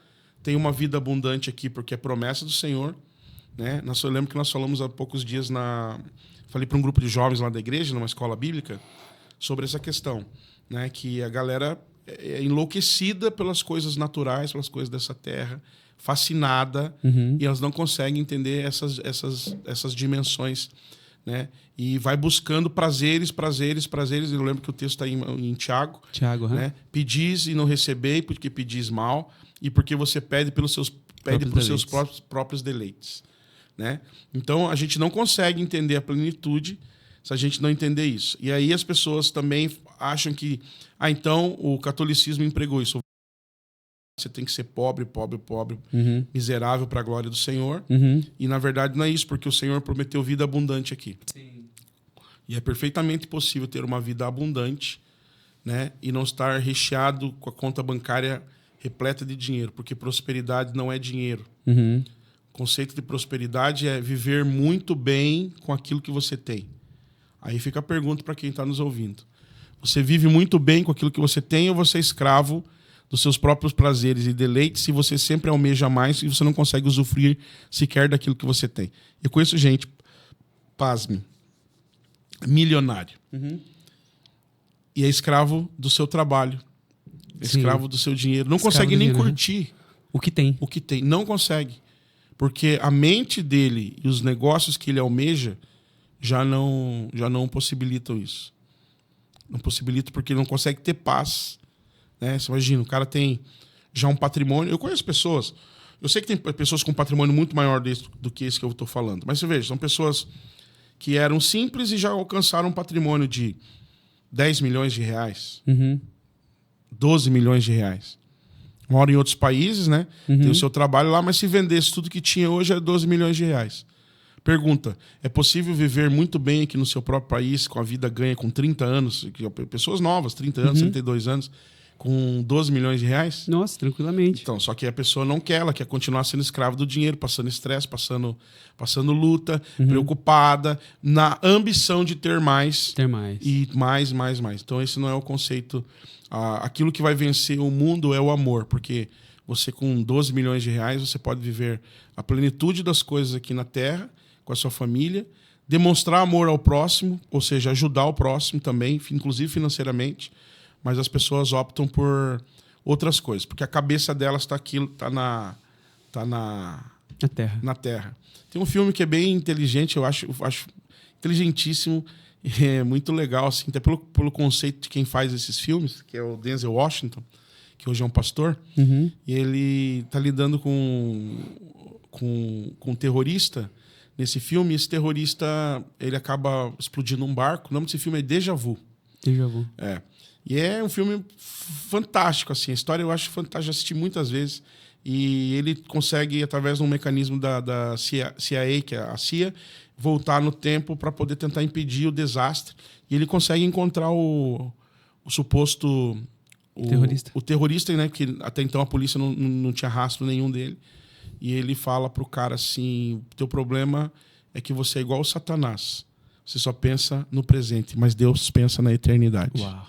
tem uma vida abundante aqui porque é promessa do Senhor, né? Eu lembro que nós falamos há poucos dias falei para um grupo de jovens lá da igreja, numa escola bíblica, sobre essa questão, né? Que a galera é enlouquecida pelas coisas naturais, pelas coisas dessa terra, fascinada, e elas não conseguem entender essas dimensões, né? E vai buscando prazeres. Eu lembro que o texto está em Tiago, né? Pedis e não recebeis, porque pedis mal, e porque você pede pelos seus próprios deleites, né? Então a gente não consegue entender a plenitude se a gente não entender isso. E aí as pessoas também acham que então o catolicismo empregou isso. Você tem que ser pobre, miserável para a glória do Senhor. E na verdade não é isso, porque o Senhor prometeu vida abundante aqui. Sim. E é perfeitamente possível ter uma vida abundante, né? E não estar recheado com a conta bancária repleta de dinheiro, porque prosperidade não é dinheiro. O conceito de prosperidade é viver muito bem com aquilo que você tem. Aí fica a pergunta para quem está nos ouvindo. Você vive muito bem com aquilo que você tem ou você é escravo dos seus próprios prazeres e deleites se você sempre almeja mais e você não consegue usufruir sequer daquilo que você tem? Eu conheço gente, pasme, milionário. E é escravo do seu trabalho. É escravo do seu dinheiro. Não consegue nem curtir o que tem. Não consegue. Porque a mente dele e os negócios que ele almeja já não possibilitam isso. Não possibilitam porque ele não consegue ter paz. Né? Você imagina, o cara tem já um patrimônio. Eu conheço pessoas. Eu sei que tem pessoas com patrimônio muito maior do que esse que eu estou falando. Mas você veja, são pessoas que eram simples e já alcançaram um patrimônio de 10 milhões de reais. 12 milhões de reais. Mora em outros países, né? Tem o seu trabalho lá, mas se vendesse tudo que tinha hoje é 12 milhões de reais. Pergunta, é possível viver muito bem aqui no seu próprio país, com a vida ganha com 30 anos, pessoas novas, 30 anos, 32 anos, com 12 milhões de reais? Nossa, tranquilamente. Então, só que a pessoa não quer, ela quer continuar sendo escrava do dinheiro, passando estresse, passando luta, preocupada, na ambição de ter mais. E mais. Então, esse não é o conceito. Aquilo que vai vencer o mundo é o amor, porque você com 12 milhões de reais, você pode viver a plenitude das coisas aqui na Terra, com a sua família, demonstrar amor ao próximo, ou seja, ajudar o próximo também, inclusive financeiramente, mas as pessoas optam por outras coisas, porque a cabeça delas está na Terra. Tem um filme que é bem inteligente, eu acho inteligentíssimo, é muito legal, assim, até pelo conceito de quem faz esses filmes, que é o Denzel Washington, que hoje é um pastor, e ele está lidando com um terrorista nesse filme, e esse terrorista ele acaba explodindo um barco. O nome desse filme é Déjà Vu. É. E é um filme fantástico, assim. A história eu acho fantástica, já assisti muitas vezes. e ele consegue, através de um mecanismo da CIA, que é a CIA, voltar no tempo para poder tentar impedir o desastre. E ele consegue encontrar o suposto... O terrorista, né? Que até então a polícia não tinha rastro nenhum dele. E ele fala pro cara assim: teu problema é que você é igual o Satanás. Você só pensa no presente, mas Deus pensa na eternidade. Uau.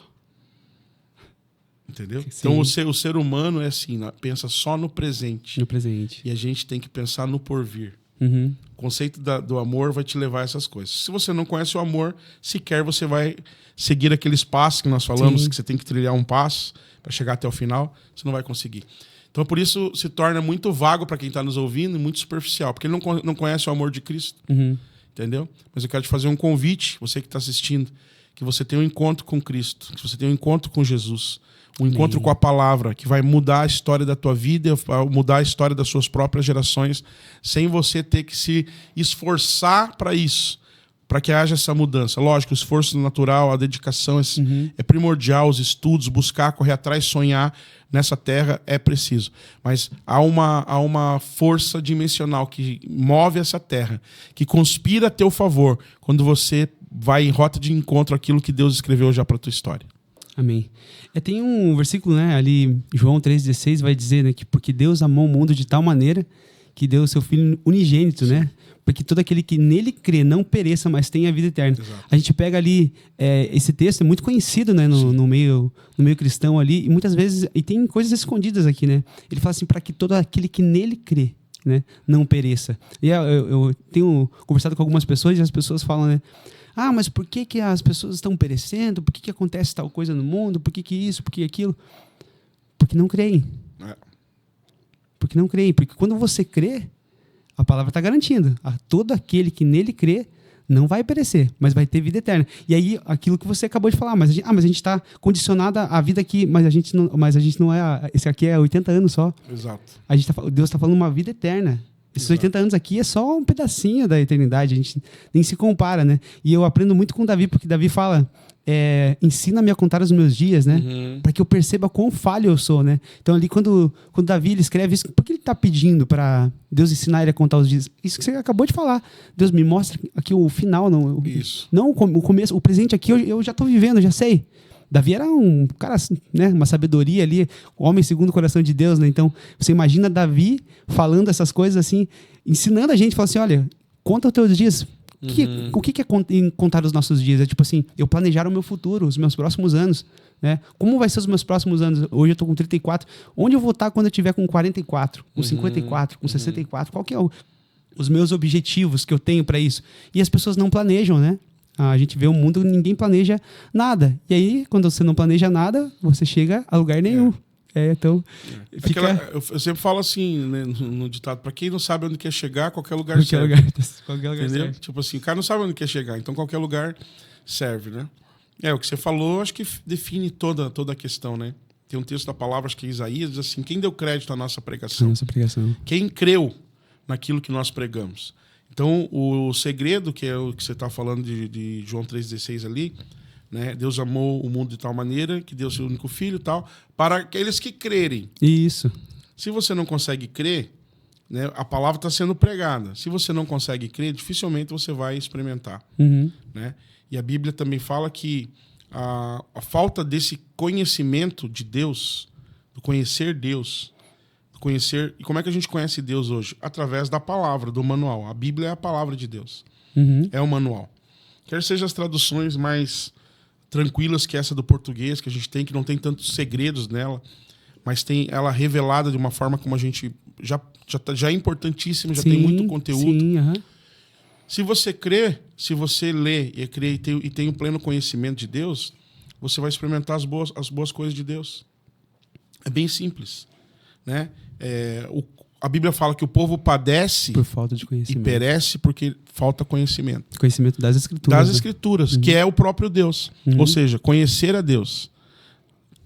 Entendeu? Sim. Então o ser humano é assim, pensa só no presente. No presente. E a gente tem que pensar no porvir. Uhum. O conceito do amor vai te levar a essas coisas. Se você não conhece o amor, sequer você vai seguir aqueles passos que nós falamos, Sim. que você tem que trilhar um passo para chegar até o final, você não vai conseguir. Então, por isso, se torna muito vago para quem está nos ouvindo e muito superficial, porque ele não conhece o amor de Cristo. Uhum. Entendeu? Mas eu quero te fazer um convite, você que está assistindo, que você tenha um encontro com Cristo, que você tenha um encontro com Jesus, um encontro com a palavra, que vai mudar a história da tua vida, vai mudar a história das suas próprias gerações, sem você ter que se esforçar para isso, para que haja essa mudança. Lógico, o esforço natural, a dedicação é primordial, os estudos, buscar, correr atrás, sonhar nessa terra é preciso. Mas há uma força dimensional que move essa terra, que conspira a teu favor quando você vai em rota de encontro àquilo que Deus escreveu já para a tua história. Amém. Tem um versículo, né, ali, João 3,16, vai dizer, né, que porque Deus amou o mundo de tal maneira que deu o seu Filho unigênito, né? Porque todo aquele que nele crê não pereça, mas tenha a vida eterna. Exato. A gente pega ali, esse texto é muito conhecido, né, no meio cristão ali, e muitas vezes, e tem coisas escondidas aqui, né? Ele fala assim, para que todo aquele que nele crê, né, não pereça. E eu tenho conversado com algumas pessoas e as pessoas falam, né, mas por que as pessoas estão perecendo? Por que acontece tal coisa no mundo? Por que isso? Por que aquilo? Porque não creem. Porque não creem. Porque quando você crê, a palavra está garantindo. A todo aquele que nele crê não vai perecer, mas vai ter vida eterna. E aí, aquilo que você acabou de falar, mas a gente está condicionado à vida aqui, mas a gente não é... Esse aqui é 80 anos só. Exato. Deus está falando uma vida eterna. Esses 80 anos aqui é só um pedacinho da eternidade, a gente nem se compara, né? E eu aprendo muito com o Davi, porque Davi fala, ensina-me a contar os meus dias, né? Para que eu perceba quão falho eu sou, né? Então ali, quando Davi ele escreve isso, por que ele está pedindo para Deus ensinar ele a contar os dias? Isso que você acabou de falar. Deus me mostra aqui o final, não o começo, o presente aqui eu já estou vivendo, já sei. Davi era um cara, né, uma sabedoria ali, homem segundo o coração de Deus, né? Então, você imagina Davi falando essas coisas assim, ensinando a gente, falando assim, olha, conta os teus dias. O que é contar os nossos dias? É tipo assim, eu planejar o meu futuro, os meus próximos anos, né? Como vai ser os meus próximos anos? Hoje eu estou com 34. Onde eu vou estar quando eu tiver com 44, com 54, com 64? Qual que é os meus objetivos que eu tenho para isso? E as pessoas não planejam, né? A gente vê o mundo, ninguém planeja nada. E aí, quando você não planeja nada, você chega a lugar nenhum. Então, fica... Eu sempre falo assim, né, no ditado, para quem não sabe onde quer chegar, qualquer lugar serve. Qualquer lugar entendeu? serve. Tipo assim, o cara não sabe onde quer chegar, então qualquer lugar serve, né? O que você falou, acho que define toda a questão, né? Tem um texto da palavra, acho que é Isaías, diz assim, quem deu crédito à nossa pregação? Quem creu naquilo que nós pregamos? Então, o segredo, que é o que você está falando de João 3,16 ali, né? Deus amou o mundo de tal maneira que deu seu único filho e tal, para aqueles que crerem. Isso. Se você não consegue crer, né, a palavra está sendo pregada. Se você não consegue crer, dificilmente você vai experimentar. Né? E a Bíblia também fala que a falta desse conhecimento de Deus, do conhecer Deus... E como é que a gente conhece Deus hoje? Através da palavra, do manual. A Bíblia é a palavra de Deus. É o manual. Quer seja as traduções mais tranquilas que essa do português, que a gente tem, que não tem tantos segredos nela, mas tem ela revelada de uma forma como a gente já é importantíssimo, já tem muito conteúdo. Se você crê, se você lê e crê e tem o pleno conhecimento de Deus, você vai experimentar as boas coisas de Deus. É bem simples, né? A Bíblia fala que o povo padece por falta de conhecimento e perece porque falta conhecimento. Conhecimento das Escrituras. Das Escrituras, que é o próprio Deus. Ou seja, conhecer a Deus,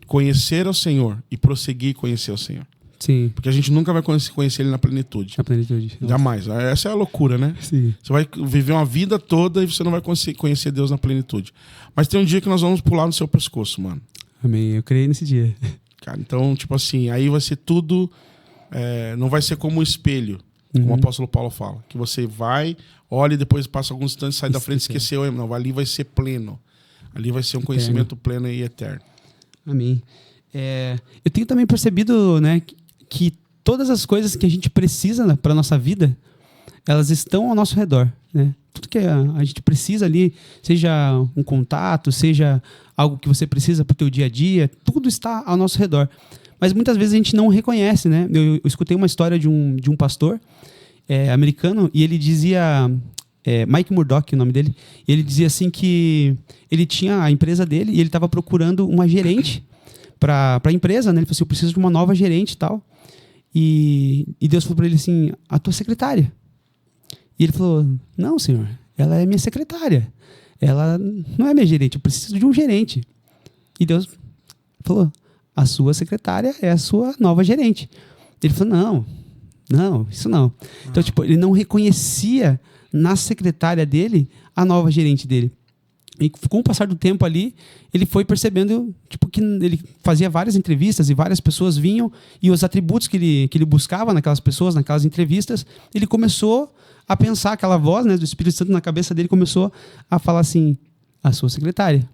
conhecer ao Senhor e prosseguir conhecer o Senhor. Sim. Porque a gente nunca vai conhecer Ele na plenitude. Na plenitude. Jamais. Essa é a loucura, né? Sim. Você vai viver uma vida toda e você não vai conhecer Deus na plenitude. Mas tem um dia que nós vamos pular no seu pescoço, mano. Amém. Eu creio nesse dia. Cara, então, tipo assim, aí vai ser tudo não vai ser como um espelho, como o apóstolo Paulo fala, que você vai, olha e depois passa alguns instantes, sai da frente e esqueceu. Não, ali vai ser pleno. Ali vai ser um conhecimento pleno e eterno. Amém. Eu tenho também percebido, né, que todas as coisas que a gente precisa para a nossa vida, elas estão ao nosso redor, né? Tudo que a gente precisa ali, seja um contato, seja algo que você precisa para o teu dia a dia, tudo está ao nosso redor. Mas muitas vezes a gente não reconhece, né? Eu escutei uma história de um pastor americano e ele dizia... Mike Murdock, o nome dele. Ele dizia assim que ele tinha a empresa dele e ele estava procurando uma gerente para a empresa, né? Ele falou assim, eu preciso de uma nova gerente e tal. E Deus falou para ele assim, a tua secretária. E ele falou, não, senhor, ela é minha secretária. Ela não é minha gerente, eu preciso de um gerente. E Deus falou, a sua secretária é a sua nova gerente. Ele falou, não, isso não. Então, tipo, ele não reconhecia na secretária dele a nova gerente dele. E com o passar do tempo ali, ele foi percebendo tipo, que ele fazia várias entrevistas e várias pessoas vinham e os atributos que ele buscava naquelas pessoas, naquelas entrevistas, ele começou a pensar, aquela voz, né, do Espírito Santo na cabeça dele começou a falar assim, a sua secretária.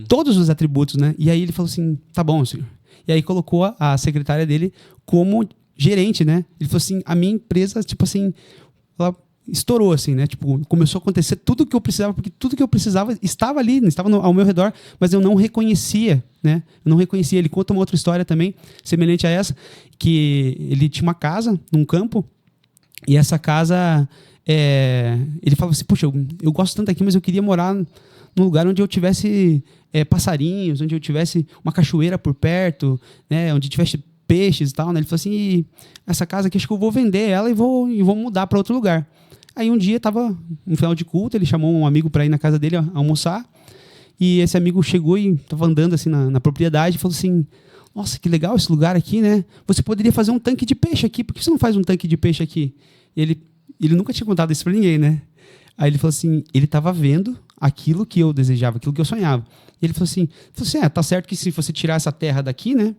Todos os atributos, né? E aí ele falou assim, tá bom, senhor. E aí colocou a secretária dele como gerente, né? Ele falou assim, a minha empresa, tipo assim, ela estourou, assim, né? Tipo, começou a acontecer tudo o que eu precisava, porque tudo que eu precisava estava ali, estava ao meu redor, mas eu não reconhecia, né? Eu não reconhecia. Ele conta uma outra história também, semelhante a essa, que ele tinha uma casa num campo, e essa casa, ele falava assim, puxa, eu gosto tanto aqui, mas eu queria morar num lugar onde eu tivesse passarinhos, onde eu tivesse uma cachoeira por perto, né? Onde tivesse peixes e tal, né? Ele falou assim, essa casa aqui acho que eu vou vender ela e vou mudar para outro lugar. Aí um dia estava no final de culto, ele chamou um amigo para ir na casa dele almoçar, e esse amigo chegou e estava andando assim na propriedade e falou assim, nossa, que legal esse lugar aqui, né? Você poderia fazer um tanque de peixe aqui, por que você não faz um tanque de peixe aqui? Ele nunca tinha contado isso para ninguém, né? Aí ele falou assim, ele estava vendo aquilo que eu desejava, aquilo que eu sonhava. E ele falou assim, tá certo que se você tirar essa terra daqui, né,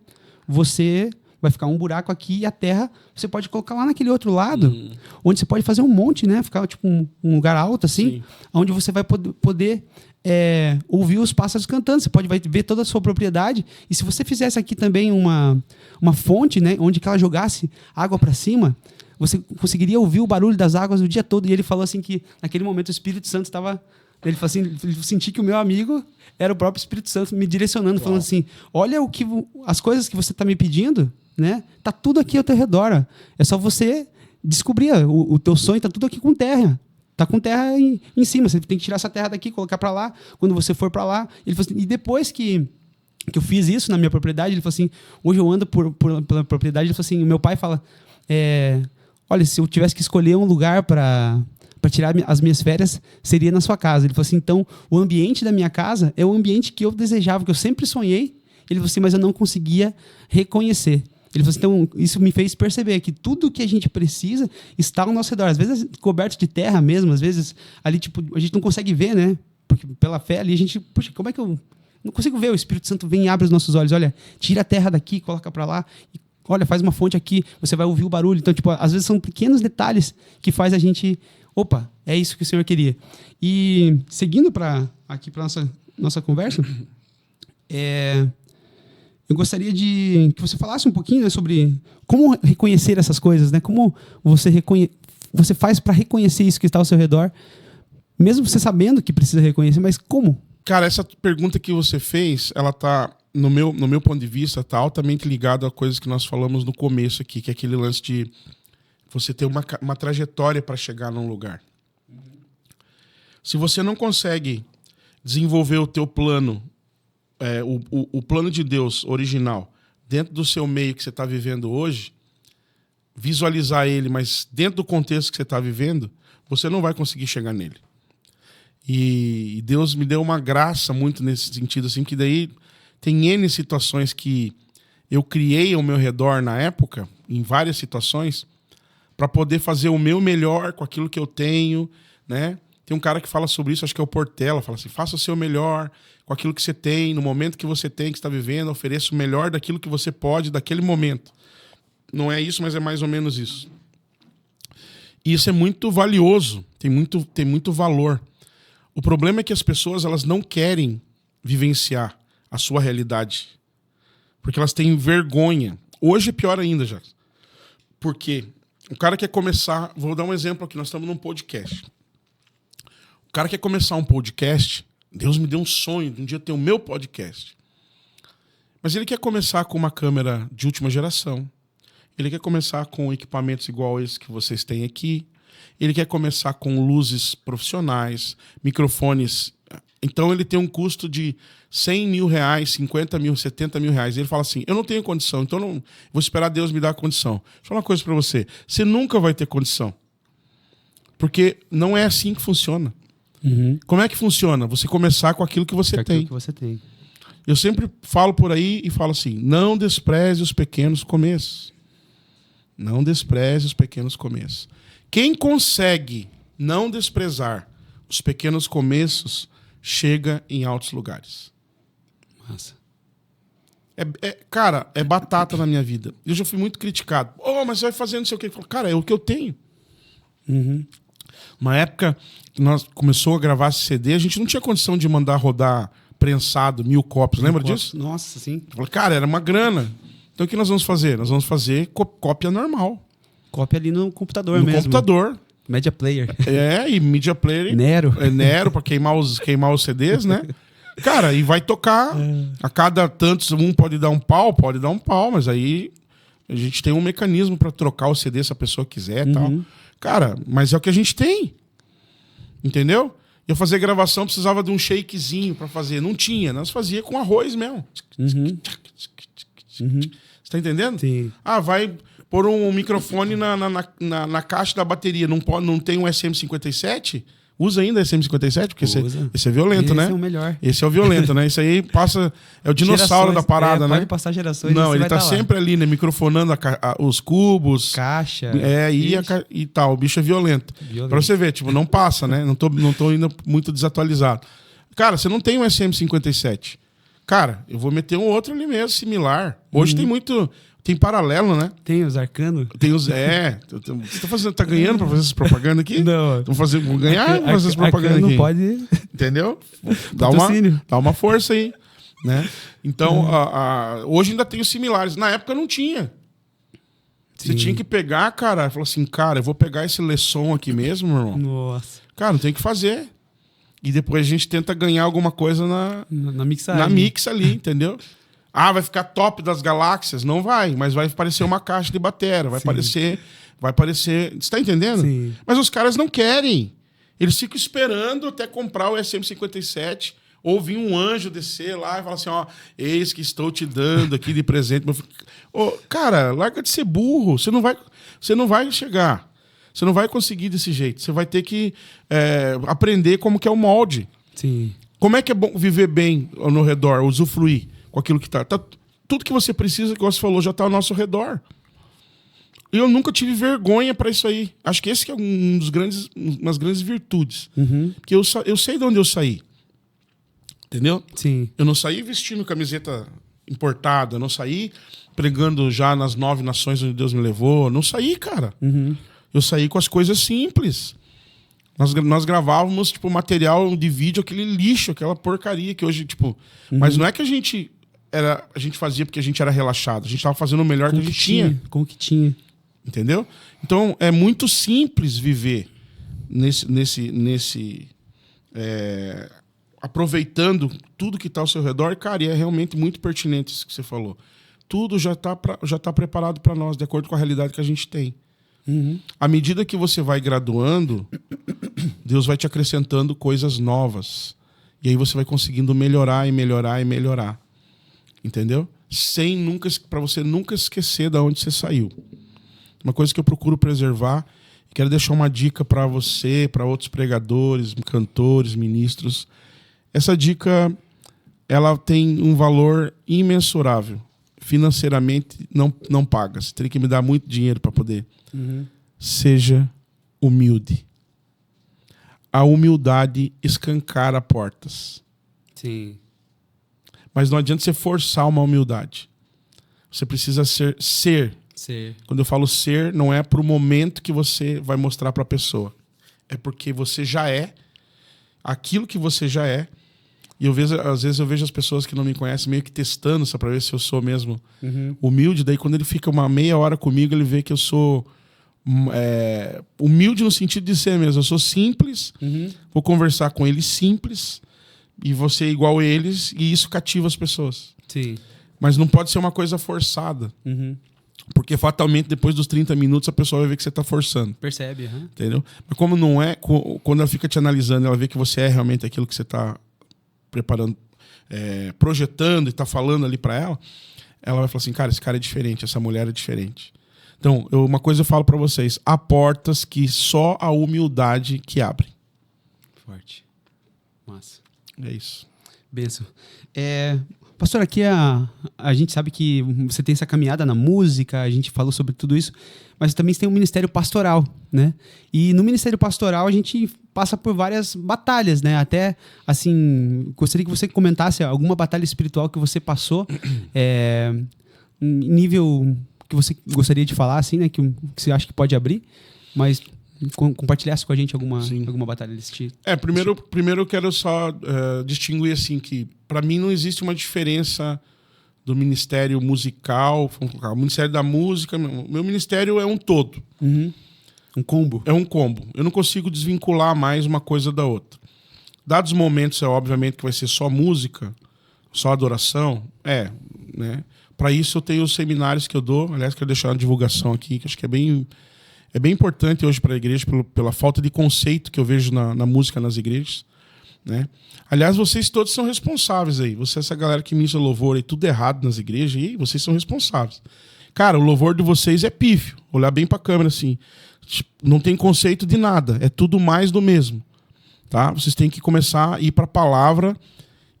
você vai ficar um buraco aqui e a terra você pode colocar lá naquele outro lado, onde você pode fazer um monte, né, ficar tipo um lugar alto assim, sim, onde você vai poder ouvir os pássaros cantando, você vai ver toda a sua propriedade, e se você fizesse aqui também uma fonte, né, onde que ela jogasse água para cima, você conseguiria ouvir o barulho das águas o dia todo. E ele falou assim que naquele momento o Espírito Santo estava... Ele falou assim, ele sentiu que o meu amigo era o próprio Espírito Santo me direcionando, falando assim, olha as coisas que você está me pedindo, né? Tá tudo aqui ao teu redor. Ó. É só você descobrir. O teu sonho está tudo aqui com terra. Tá com terra em cima. Você tem que tirar essa terra daqui, colocar para lá. Quando você for para lá... Ele falou assim, e depois que eu fiz isso na minha propriedade, ele falou assim, hoje eu ando pela propriedade, ele falou assim, o meu pai fala... olha, se eu tivesse que escolher um lugar para tirar as minhas férias, seria na sua casa. Ele falou assim, então, o ambiente da minha casa é o ambiente que eu desejava, que eu sempre sonhei. Ele falou assim, mas eu não conseguia reconhecer. Ele falou assim, então, isso me fez perceber que tudo que a gente precisa está ao nosso redor. Às vezes, coberto de terra mesmo, às vezes, ali, tipo, a gente não consegue ver, né? Porque pela fé ali, a gente, puxa, como é que eu não consigo ver? O Espírito Santo vem e abre os nossos olhos. Olha, tira a terra daqui, coloca para lá e olha, faz uma fonte aqui, você vai ouvir o barulho. Então, tipo, às vezes são pequenos detalhes que faz a gente... Opa, é isso que o Senhor queria. E seguindo aqui para nossa conversa, eu gostaria que você falasse um pouquinho, né, sobre como reconhecer essas coisas, né? Como você faz para reconhecer isso que está ao seu redor, mesmo você sabendo que precisa reconhecer, mas como? Cara, essa pergunta que você fez, ela tá... No meu ponto de vista, está altamente ligado a coisas que nós falamos no começo aqui, que é aquele lance de você ter uma trajetória para chegar num lugar. Se você não consegue desenvolver o teu plano, o plano de Deus original, dentro do seu meio que você está vivendo hoje, visualizar ele, mas dentro do contexto que você está vivendo, você não vai conseguir chegar nele. E Deus me deu uma graça muito nesse sentido, assim, que daí... Tem N situações que eu criei ao meu redor na época, em várias situações, para poder fazer o meu melhor com aquilo que eu tenho, né? Tem um cara que fala sobre isso, acho que é o Portela, fala assim, faça o seu melhor com aquilo que você tem, no momento que você tem, que está vivendo, ofereça o melhor daquilo que você pode, daquele momento. não é isso, mas é mais ou menos isso. E isso é muito valioso, tem muito valor. O problema é que as pessoas elas não querem vivenciar a sua realidade. Porque elas têm vergonha. Hoje é pior ainda, já. Porque o cara quer começar... Vou dar um exemplo aqui, nós estamos num podcast. O cara quer começar um podcast, Deus me deu um sonho de um dia ter o meu podcast. Mas ele quer começar com uma câmera de última geração. Ele quer começar com equipamentos igual esse que vocês têm aqui. Ele quer começar com luzes profissionais, microfones. Então ele tem um custo de 100 mil reais, 50 mil, 70 mil reais. Ele fala assim, eu não tenho condição, então não vou esperar Deus me dar a condição. Deixa eu falar uma coisa para você. Você nunca vai ter condição. Porque não é assim que funciona. Uhum. Como é que funciona? Você começar com aquilo que você tem. Que você tem. Eu sempre falo por aí e falo assim, não despreze os pequenos começos. Não despreze os pequenos começos. Quem consegue não desprezar os pequenos começos chega em altos lugares. Massa. Cara, é batata na minha vida. Eu já fui muito criticado. Mas você vai fazendo não sei o quê. Cara, é o que eu tenho. Uhum. Uma época que nós começou a gravar esse CD, a gente não tinha condição de mandar rodar prensado 1000 cópias. Lembra disso? Nossa, sim. Eu falei, cara, era uma grana. Então o que nós vamos fazer? Nós vamos fazer cópia normal. Cópia ali no computador no mesmo. No computador. Media Player. E Media Player. Nero. Nero, pra queimar os CDs, né? Cara, e vai tocar. A cada tantos, um pode dar um pau, mas aí a gente tem um mecanismo pra trocar o CD se a pessoa quiser e tal. Cara, mas é o que a gente tem. Entendeu? Eu fazer gravação, precisava de um shakezinho pra fazer. Não tinha, nós fazia com arroz mesmo. Você tá entendendo? Sim. Vai pôr um microfone na caixa da bateria. Não tem um SM57? Usa ainda SM57? Porque esse é violento, né? Esse é o melhor. Esse é o violento, né? Esse aí passa... É o dinossauro da parada, né? Pode passar gerações. Não, ele tá sempre ali, né? Microfonando os cubos. Caixa. E tal. O bicho é violento. Pra você ver, tipo, não passa, né? Não tô indo muito desatualizado. Cara, você não tem um SM57. Cara, eu vvou meter um outro ali mesmo, similar. Hoje tem muito... Tem paralelo, né? Tem os Arcano. Tem os... Você tá ganhando pra fazer essas propagandas aqui? Não. Vou ganhar pra fazer essas propagandas aqui. Não pode... Entendeu? Dá uma força aí. Né? Então, hoje ainda tem os similares. Na época não tinha. Sim. Você tinha que pegar, cara, e falar assim, cara, eu vou pegar esse leção aqui mesmo, meu irmão. Nossa. Cara, não tem o que fazer. E depois a gente tenta ganhar alguma coisa na mixagem. Na mix ali, entendeu? Vai ficar top das galáxias? Não vai, mas vai parecer uma caixa de bateria, vai parecer... Você tá entendendo? Sim. Mas os caras não querem. Eles ficam esperando até comprar o SM57 ou vir um anjo descer lá e falar assim, eis que estou te dando aqui de presente. Cara, larga de ser burro. Você não vai chegar. Você não vai conseguir desse jeito. Você vai ter que aprender como que é o molde. Sim. Como é que é bom viver bem no redor, usufruir com aquilo que tá. Tudo que você precisa, que você falou, já tá ao nosso redor. E eu nunca tive vergonha para isso aí. Acho que esse que é umas grandes virtudes. Porque eu sei de onde eu saí. Entendeu? Sim. Eu não saí vestindo camiseta importada, eu não saí pregando já nas 9 nações onde Deus me levou. Não saí, cara. Eu saí com as coisas simples. Nós gravávamos, tipo, material de vídeo, aquele lixo, aquela porcaria que hoje, tipo... Mas não é que a gente fazia porque a gente era relaxado. A gente tava fazendo o melhor que a gente tinha. Com o que tinha. Entendeu? Então, é muito simples viver aproveitando tudo que está ao seu redor. Cara, e é realmente muito pertinente isso que você falou. Tudo já tá preparado para nós, de acordo com a realidade que a gente tem. À medida que você vai graduando, Deus vai te acrescentando coisas novas. E aí você vai conseguindo melhorar e melhorar e melhorar. Entendeu? Para você nunca esquecer de onde você saiu. Uma coisa que eu procuro preservar, quero deixar uma dica para você, para outros pregadores, cantores, ministros. Essa dica, ela tem um valor imensurável. Financeiramente não paga. Você teria que me dar muito dinheiro para poder. Seja humilde. A humildade escancara portas. Sim. Mas não adianta você forçar uma humildade. Você precisa ser Ser. Quando eu falo ser, não é pro momento que você vai mostrar pra pessoa. É porque você já é aquilo que você já é. E às vezes eu vejo as pessoas que não me conhecem meio que testando só pra ver se eu sou mesmo humilde. Daí quando ele fica uma meia hora comigo, ele vê que eu sou humilde no sentido de ser mesmo. Eu sou simples, vou conversar com ele simples e vou ser igual a eles, e isso cativa as pessoas. Sim. Mas não pode ser uma coisa forçada. Porque fatalmente depois dos 30 minutos a pessoa vai ver que você está forçando. Percebe, entendeu? Mas como não é, quando ela fica te analisando, ela vê que você é realmente aquilo que você está preparando, projetando e está falando ali para ela, ela vai falar assim, cara, esse cara é diferente, essa mulher é diferente. Então, uma coisa eu falo para vocês, há portas que só a humildade que abre. Forte. Massa. É isso. Benção. Pastor, aqui a gente sabe que você tem essa caminhada na música, a gente falou sobre tudo isso, mas também você tem um ministério pastoral, né? E no ministério pastoral a gente passa por várias batalhas, né? Até, assim, gostaria que você comentasse alguma batalha espiritual que você passou, em nível que você gostaria de falar, assim, né? Que você acha que pode abrir, mas compartilhasse com a gente alguma batalha desse tipo. Primeiro eu quero só distinguir assim que para mim não existe uma diferença do ministério musical, o ministério da música, meu ministério é um todo. Um combo. É um combo. Eu não consigo desvincular mais uma coisa da outra. Dados momentos, obviamente que vai ser só música, só adoração, né? Para isso eu tenho os seminários que eu dou, aliás, quero deixar uma divulgação aqui, que acho que é bem importante hoje para a igreja, pela falta de conceito que eu vejo na música nas igrejas, né? Aliás, vocês todos são responsáveis aí. Essa galera que ministra louvor e tudo errado nas igrejas, e vocês são responsáveis. Cara, o louvor de vocês é pífio. Olhar bem para a câmera assim. Não tem conceito de nada. É tudo mais do mesmo. Tá? Vocês têm que começar a ir para a palavra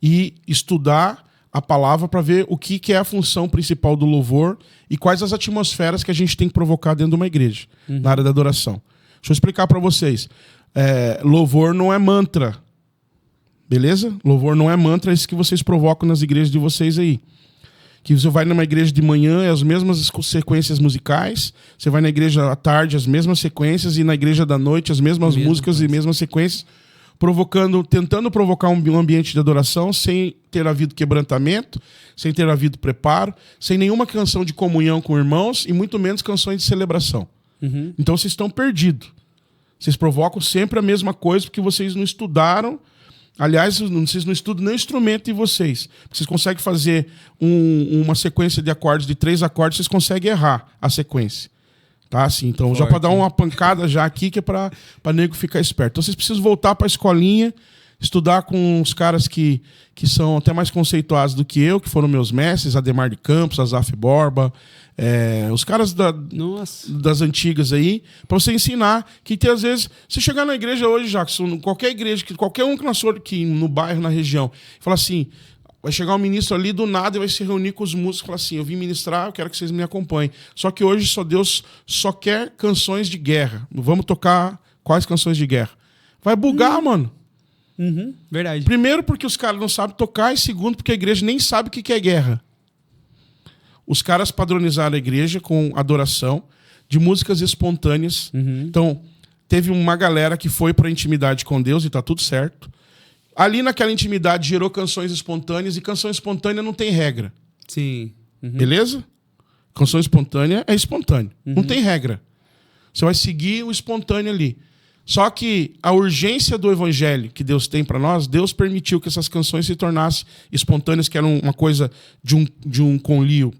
e estudar a palavra para ver o que é a função principal do louvor e quais as atmosferas que a gente tem que provocar dentro de uma igreja, na área da adoração. Deixa eu explicar para vocês. Louvor não é mantra. Beleza? Louvor não é mantra, é isso que vocês provocam nas igrejas de vocês aí. Que você vai numa igreja de manhã, é as mesmas sequências musicais, você vai na igreja à tarde, as mesmas sequências, e na igreja da noite, as mesmas músicas e mesmas sequências, tentando provocar um ambiente de adoração sem ter havido quebrantamento, sem ter havido preparo, sem nenhuma canção de comunhão com irmãos e muito menos canções de celebração. Então vocês estão perdidos. Vocês provocam sempre a mesma coisa porque vocês não estudaram. Aliás, vocês não estudam nem o instrumento de vocês. Vocês conseguem fazer uma sequência de acordes, de 3 acordes, vocês conseguem errar a sequência. Tá, assim, então, já para dar uma pancada já aqui, que é para nego ficar esperto. Então, vocês precisam voltar para a escolinha, estudar com os caras que são até mais conceituados do que eu, que foram meus mestres, Ademar de Campos, Azaf Borba, os caras das antigas aí, para você ensinar que às vezes, se chegar na igreja hoje, Jackson, qualquer igreja, qualquer um que nasceu aqui no bairro, na região, fala assim, vai chegar um ministro ali do nada e vai se reunir com os músicos e falar assim, eu vim ministrar, eu quero que vocês me acompanhem. Só que hoje Deus só quer canções de guerra. Vamos tocar quais canções de guerra? Vai bugar, mano. Verdade. Primeiro porque os caras não sabem tocar, e segundo porque a igreja nem sabe o que é guerra. Os caras padronizaram a igreja com adoração de músicas espontâneas. Então, teve uma galera que foi para a intimidade com Deus e tá tudo certo. Ali naquela intimidade gerou canções espontâneas, e canção espontânea não tem regra. Sim. Beleza? Canção espontânea é espontânea. Não tem regra. Você vai seguir o espontâneo ali. Só que a urgência do evangelho que Deus tem para nós, Deus permitiu que essas canções se tornassem espontâneas, que eram uma coisa de um conlio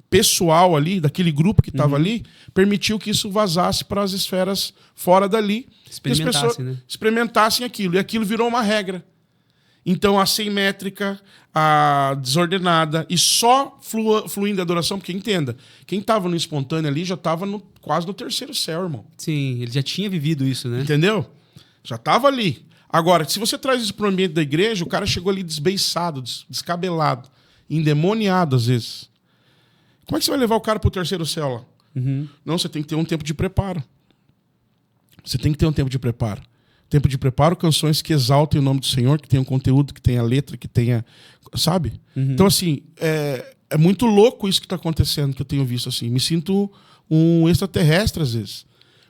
pessoal ali, daquele grupo que estava ali, permitiu que isso vazasse para as esferas fora dali. E as pessoas experimentassem aquilo. E aquilo virou uma regra. Então, a sem métrica, a desordenada, e só fluindo a adoração, porque entenda, quem estava no espontâneo ali já estava quase no terceiro céu, irmão. Sim, ele já tinha vivido isso, né? Entendeu? Já estava ali. Agora, se você traz isso para o ambiente da igreja, o cara chegou ali desbeiçado, descabelado, endemoniado às vezes. Como é que você vai levar o cara para o terceiro céu lá? Não, você tem que ter um tempo de preparo. Você tem que ter um tempo de preparo. Tempo de preparo, canções que exaltem o nome do Senhor, que tenham conteúdo, que tenha letra, que tenha... Sabe? Então, assim, é muito louco isso que está acontecendo, que eu tenho visto assim. Me sinto um extraterrestre às vezes.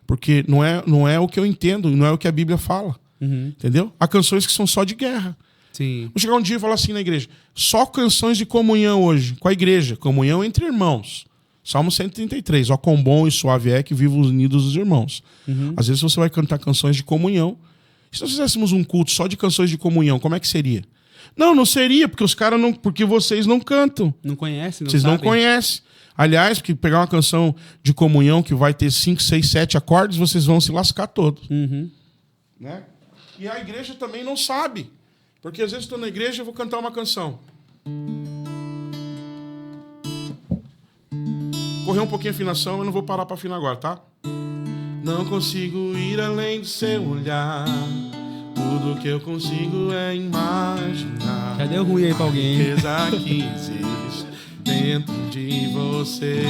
Porque não é o que eu entendo, não é o que a Bíblia fala. Entendeu? Há canções que são só de guerra. Sim. Vou chegar um dia e falar assim na igreja: só canções de comunhão hoje, com a igreja, comunhão entre irmãos. Salmo 133, ó quão bom e suave é que vivam unidos os irmãos. Às vezes você vai cantar canções de comunhão. E se nós fizéssemos um culto só de canções de comunhão, como é que seria? Não seria, porque os caras não. Porque vocês não cantam. Não conhecem, Vocês não conhecem. Aliás, porque pegar uma canção de comunhão que vai ter 5, 6, 7 acordes, vocês vão se lascar todos. Né? E a igreja também não sabe. Porque às vezes estou na igreja e vou cantar uma canção. Correu um pouquinho a afinação, eu não vou parar para afinar agora, tá? Não consigo ir além do seu olhar. Tudo que eu consigo é imaginar. Já deu ruim aí pra alguém. A riqueza que existe dentro de você.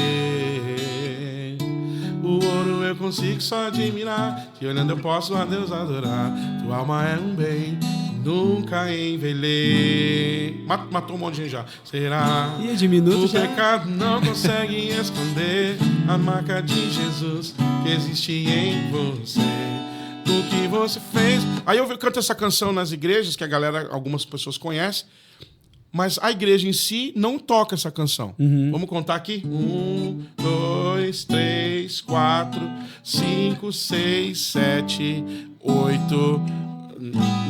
O ouro eu consigo só admirar. Te olhando eu posso a Deus adorar. Tua alma é um bem que nunca envelhece. Matou um monte de gente já. Será? E de minuto o já. pecado não consegue esconder a marca de Jesus que existe em você. O que você fez. Aí eu canto essa canção nas igrejas, que a galera, algumas pessoas conhecem, mas a igreja em si não toca essa canção. Vamos contar aqui? 1, 2, 3, 4, 5, 6, 7, 8,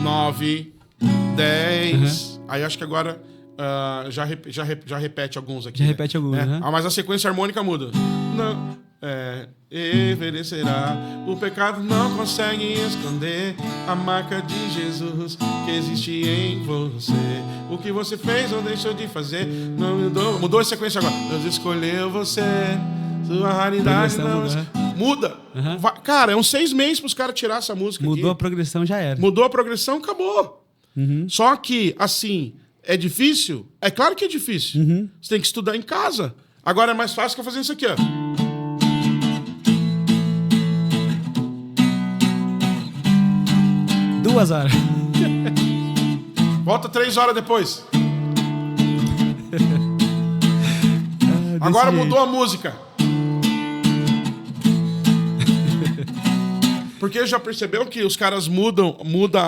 9, 10. Aí acho que agora já repete alguns aqui. Já repete alguns, né? Mas a sequência harmônica muda. Não. Envelhecerá. O pecado não consegue esconder a marca de Jesus que existe em você. O que você fez ou deixou de fazer não mudou a sequência agora. Deus escolheu você. Sua raridade não muda. Cara, é uns 6 meses para os caras tirar essa música. Mudou aqui. A progressão, já era. Mudou a progressão, acabou. Só que, assim, é difícil? É claro que é difícil. Você tem que estudar em casa. Agora é mais fácil que fazer isso aqui, ó. 2 horas. Volta 3 horas depois. Agora mudou a música. Porque já percebeu que os caras muda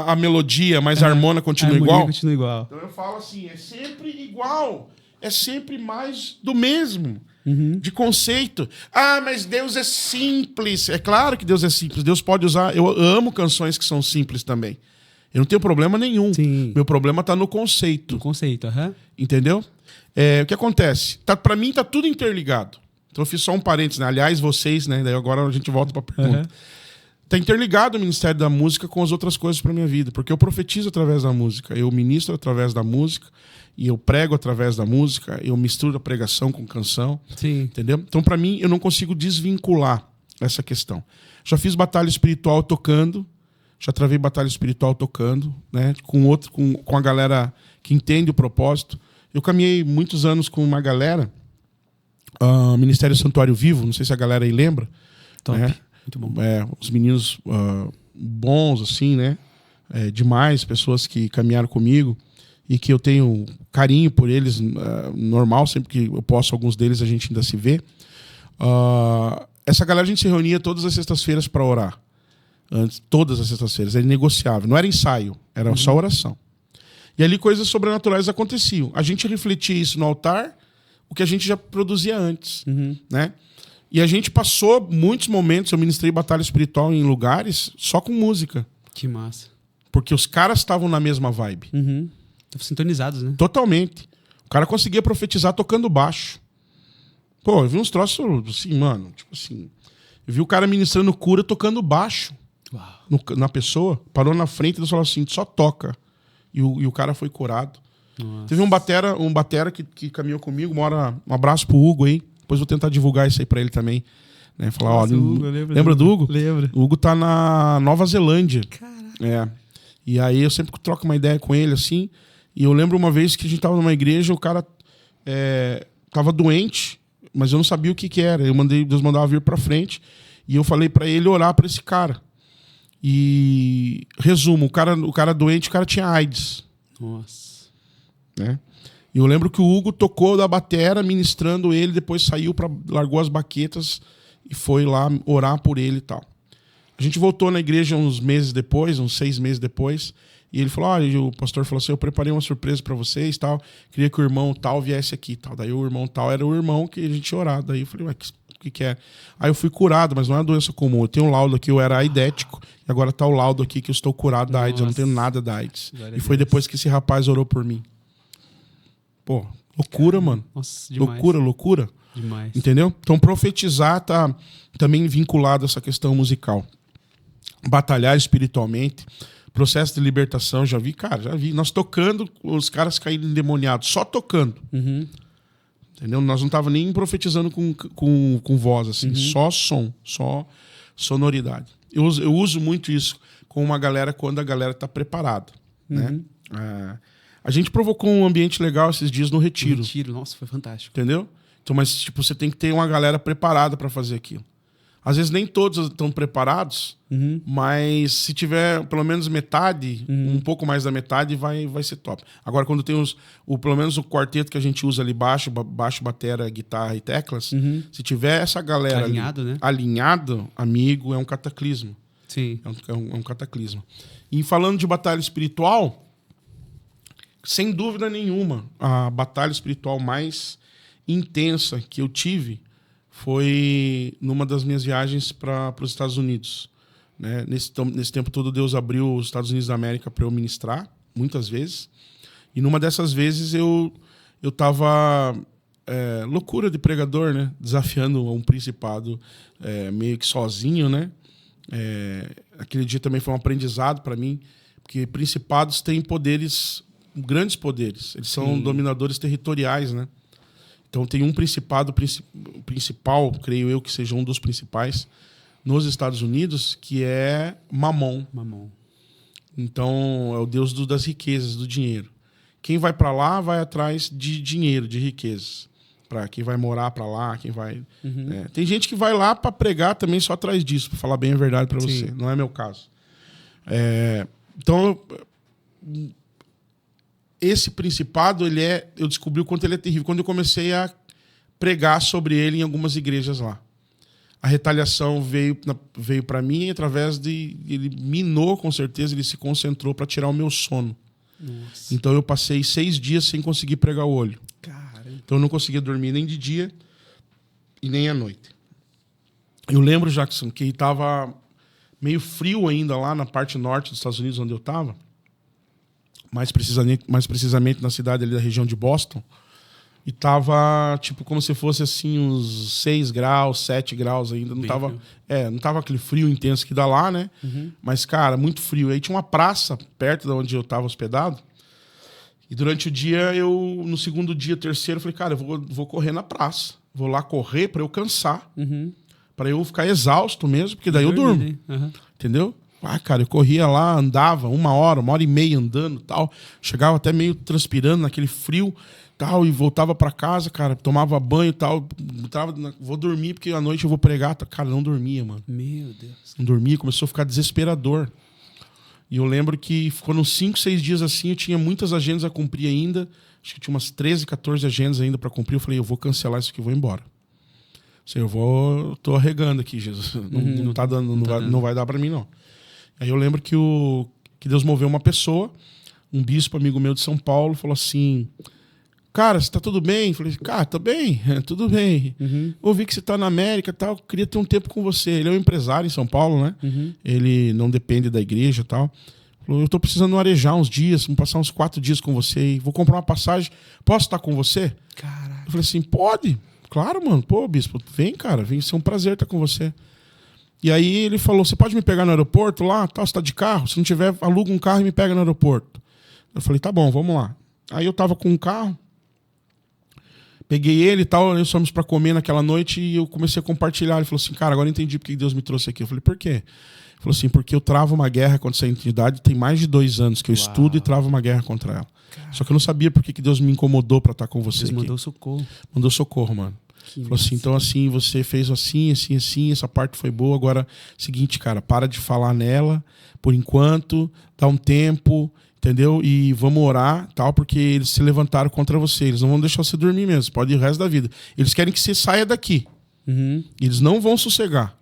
a melodia, mas a harmonia continua igual? Continua igual. Então eu falo assim, é sempre igual. É sempre mais do mesmo. De conceito. Ah, mas Deus é simples. É claro que Deus é simples. Deus pode usar... Eu amo canções que são simples também. Eu não tenho problema nenhum. Sim. Meu problema está no conceito. No conceito, Entendeu? O que acontece? Para mim tá tudo interligado. Então eu fiz só um parênteses, né? Aliás, vocês, né? Daí agora a gente volta para a pergunta. Tá interligado o Ministério da Música com as outras coisas para minha vida. Porque eu profetizo através da música. Eu ministro através da música. E eu prego através da música. Eu misturo a pregação com canção. Sim. Entendeu? Então, para mim, eu não consigo desvincular essa questão. Já fiz batalha espiritual tocando. Já travei batalha espiritual tocando, né? Com a galera que entende o propósito. Eu caminhei muitos anos com uma galera, Ministério Santuário Vivo, não sei se a galera aí lembra. Top. Né? Muito bom. Os meninos bons, assim, né? Demais, pessoas que caminharam comigo e que eu tenho carinho por eles, normal, sempre que eu posso, alguns deles a gente ainda se vê. Essa galera a gente se reunia todas as sextas-feiras para orar. Antes, todas as sextas-feiras, era negociável, não era ensaio, era só oração. E ali coisas sobrenaturais aconteciam. A gente refletia isso no altar, o que a gente já produzia antes, né? E a gente passou muitos momentos, eu ministrei batalha espiritual em lugares só com música. Que massa. Porque os caras estavam na mesma vibe. Estavam sintonizados, né? Totalmente. O cara conseguia profetizar tocando baixo. Pô, eu vi uns troços assim, mano, tipo assim... Eu vi o cara ministrando cura tocando baixo. Na pessoa, parou na frente e falou assim, só toca. E o cara foi curado. Nossa. Teve um batera que caminhou comigo, um abraço pro Hugo aí. Depois vou tentar divulgar isso aí pra ele também. Né? Falar, nossa, Hugo, lembra do Hugo? Lembro. O Hugo tá na Nova Zelândia. Caraca. E aí eu sempre troco uma ideia com ele, assim. E eu lembro uma vez que a gente tava numa igreja, o cara tava doente, mas eu não sabia o que era. Deus mandava vir pra frente. E eu falei pra ele orar pra esse cara. E, resumo, o cara doente, o cara tinha AIDS. Nossa. Né? E eu lembro que o Hugo tocou da batera, ministrando ele, depois saiu, largou as baquetas e foi lá orar por ele e tal. A gente voltou na igreja uns meses depois, uns 6 meses depois, e ele falou, o pastor falou assim, eu preparei uma surpresa para vocês, tal, queria que o irmão tal viesse aqui, tal. Daí o irmão tal era o irmão que a gente ia orar. Daí eu falei, ué, o que é? Aí eu fui curado, mas não é uma doença comum. Eu tenho um laudo aqui, eu era aidético, e agora tá o laudo aqui que eu estou curado da AIDS, eu não tenho nada da AIDS. E foi depois que esse rapaz orou por mim. Pô, loucura, mano. Nossa, demais. Loucura. Demais. Entendeu? Então profetizar tá também vinculado a essa questão musical. Batalhar espiritualmente, processo de libertação, já vi. Nós tocando, os caras caíram endemoniados, só tocando. Uhum. Entendeu? Nós não tava nem profetizando com voz, assim, só som, só sonoridade. Eu uso muito isso com uma galera quando a galera tá preparada, né? A gente provocou um ambiente legal esses dias no retiro. Nossa, foi fantástico. Entendeu? Então, mas tipo, você tem que ter uma galera preparada para fazer aquilo. Às vezes nem todos estão preparados, mas se tiver pelo menos metade, um pouco mais da metade, vai ser top. Agora, quando tem pelo menos o quarteto que a gente usa ali, baixo, batera, guitarra e teclas, se tiver essa galera alinhado, ali, né? Alinhado, amigo, é um cataclismo. Sim. É um cataclismo. E falando de batalha espiritual, sem dúvida nenhuma, a batalha espiritual mais intensa que eu tive foi numa das minhas viagens para os Estados Unidos. Né? Nesse tempo todo, Deus abriu os Estados Unidos da América para eu ministrar, muitas vezes. E numa dessas vezes eu estava loucura de pregador, né? Desafiando um principado meio que sozinho. Né? Aquele dia também foi um aprendizado para mim, porque principados têm poderes, grandes poderes. Eles são dominadores territoriais, né? Então tem um principado principal, creio eu que seja um dos principais, nos Estados Unidos, que é Mamon. Então é o deus das riquezas, do dinheiro. Quem vai para lá vai atrás de dinheiro, de riquezas. Para quem vai morar para lá, quem vai... Tem gente que vai lá para pregar também só atrás disso, para falar bem a verdade para você. Não é meu caso. Então... Esse principado, eu descobri o quanto ele é terrível quando eu comecei a pregar sobre ele em algumas igrejas lá. A retaliação veio para mim através de... Ele minou, com certeza, ele se concentrou para tirar o meu sono. Nossa. Então eu passei 6 dias sem conseguir pregar o olho. Caramba. Então eu não conseguia dormir nem de dia e nem à noite. Eu lembro, Jackson, que estava meio frio ainda lá na parte norte dos Estados Unidos, onde eu estava. Mais precisamente na cidade ali da região de Boston, e tava tipo como se fosse assim uns 6 graus, 7 graus ainda, não tava aquele frio intenso que dá lá, né? Mas cara, muito frio. Aí tinha uma praça perto de onde eu tava hospedado. E durante o dia no segundo dia, terceiro, eu falei, cara, eu vou correr na praça. Vou lá correr para eu cansar, para eu ficar exausto mesmo, porque daí eu durmo. Entendeu? Cara, eu corria lá, andava 1 hora, 1h30 andando e tal. Chegava até meio transpirando naquele frio tal, e voltava para casa, cara, tomava banho e tal. Vou dormir porque à noite eu vou pregar. Cara, não dormia, mano. Meu Deus. Não dormia, começou a ficar desesperador. E eu lembro que foram 5, 6 dias assim, eu tinha muitas agendas a cumprir ainda. Acho que tinha umas 13, 14 agendas ainda para cumprir. Eu falei, eu vou cancelar isso aqui e vou embora. Eu tô arregando aqui, Jesus. Não tá dando, não vai dar para mim, não. Aí eu lembro que Deus moveu uma pessoa, um bispo amigo meu de São Paulo, falou assim, cara, você tá tudo bem? Eu falei, cara, tô bem, tudo bem. Ouvi que você tá na América e tal, queria ter um tempo com você. Ele é um empresário em São Paulo, né? Ele não depende da igreja e tal. Falou, eu tô precisando arejar uns dias, vou passar uns 4 dias com você e vou comprar uma passagem. Posso estar com você? Caraca. Eu falei assim, pode. Claro, mano. Pô, bispo, vem, cara, vem ser um prazer estar com você. E aí ele falou, você pode me pegar no aeroporto lá? Tá, você tá de carro? Se não tiver, aluga um carro e me pega no aeroporto. Eu falei, tá bom, vamos lá. Aí eu tava com um carro, peguei ele e tal, nós fomos pra comer naquela noite e eu comecei a compartilhar. Ele falou assim, cara, agora eu entendi porque Deus me trouxe aqui. Eu falei, por quê? Ele falou assim, porque eu travo uma guerra contra essa entidade, tem mais de 2 anos que eu estudo e travo uma guerra contra ela. Cara. Só que eu não sabia por que Deus me incomodou pra estar com você Deus aqui. mandou socorro. Mandou socorro, mano. Falou assim, então assim, você fez assim, essa parte foi boa, agora, seguinte, cara, para de falar nela, por enquanto, dá um tempo, entendeu? E vamos orar, tal, porque eles se levantaram contra você. Eles não vão deixar você dormir mesmo. Você pode ir o resto da vida. Eles querem que você saia daqui. Eles não vão sossegar.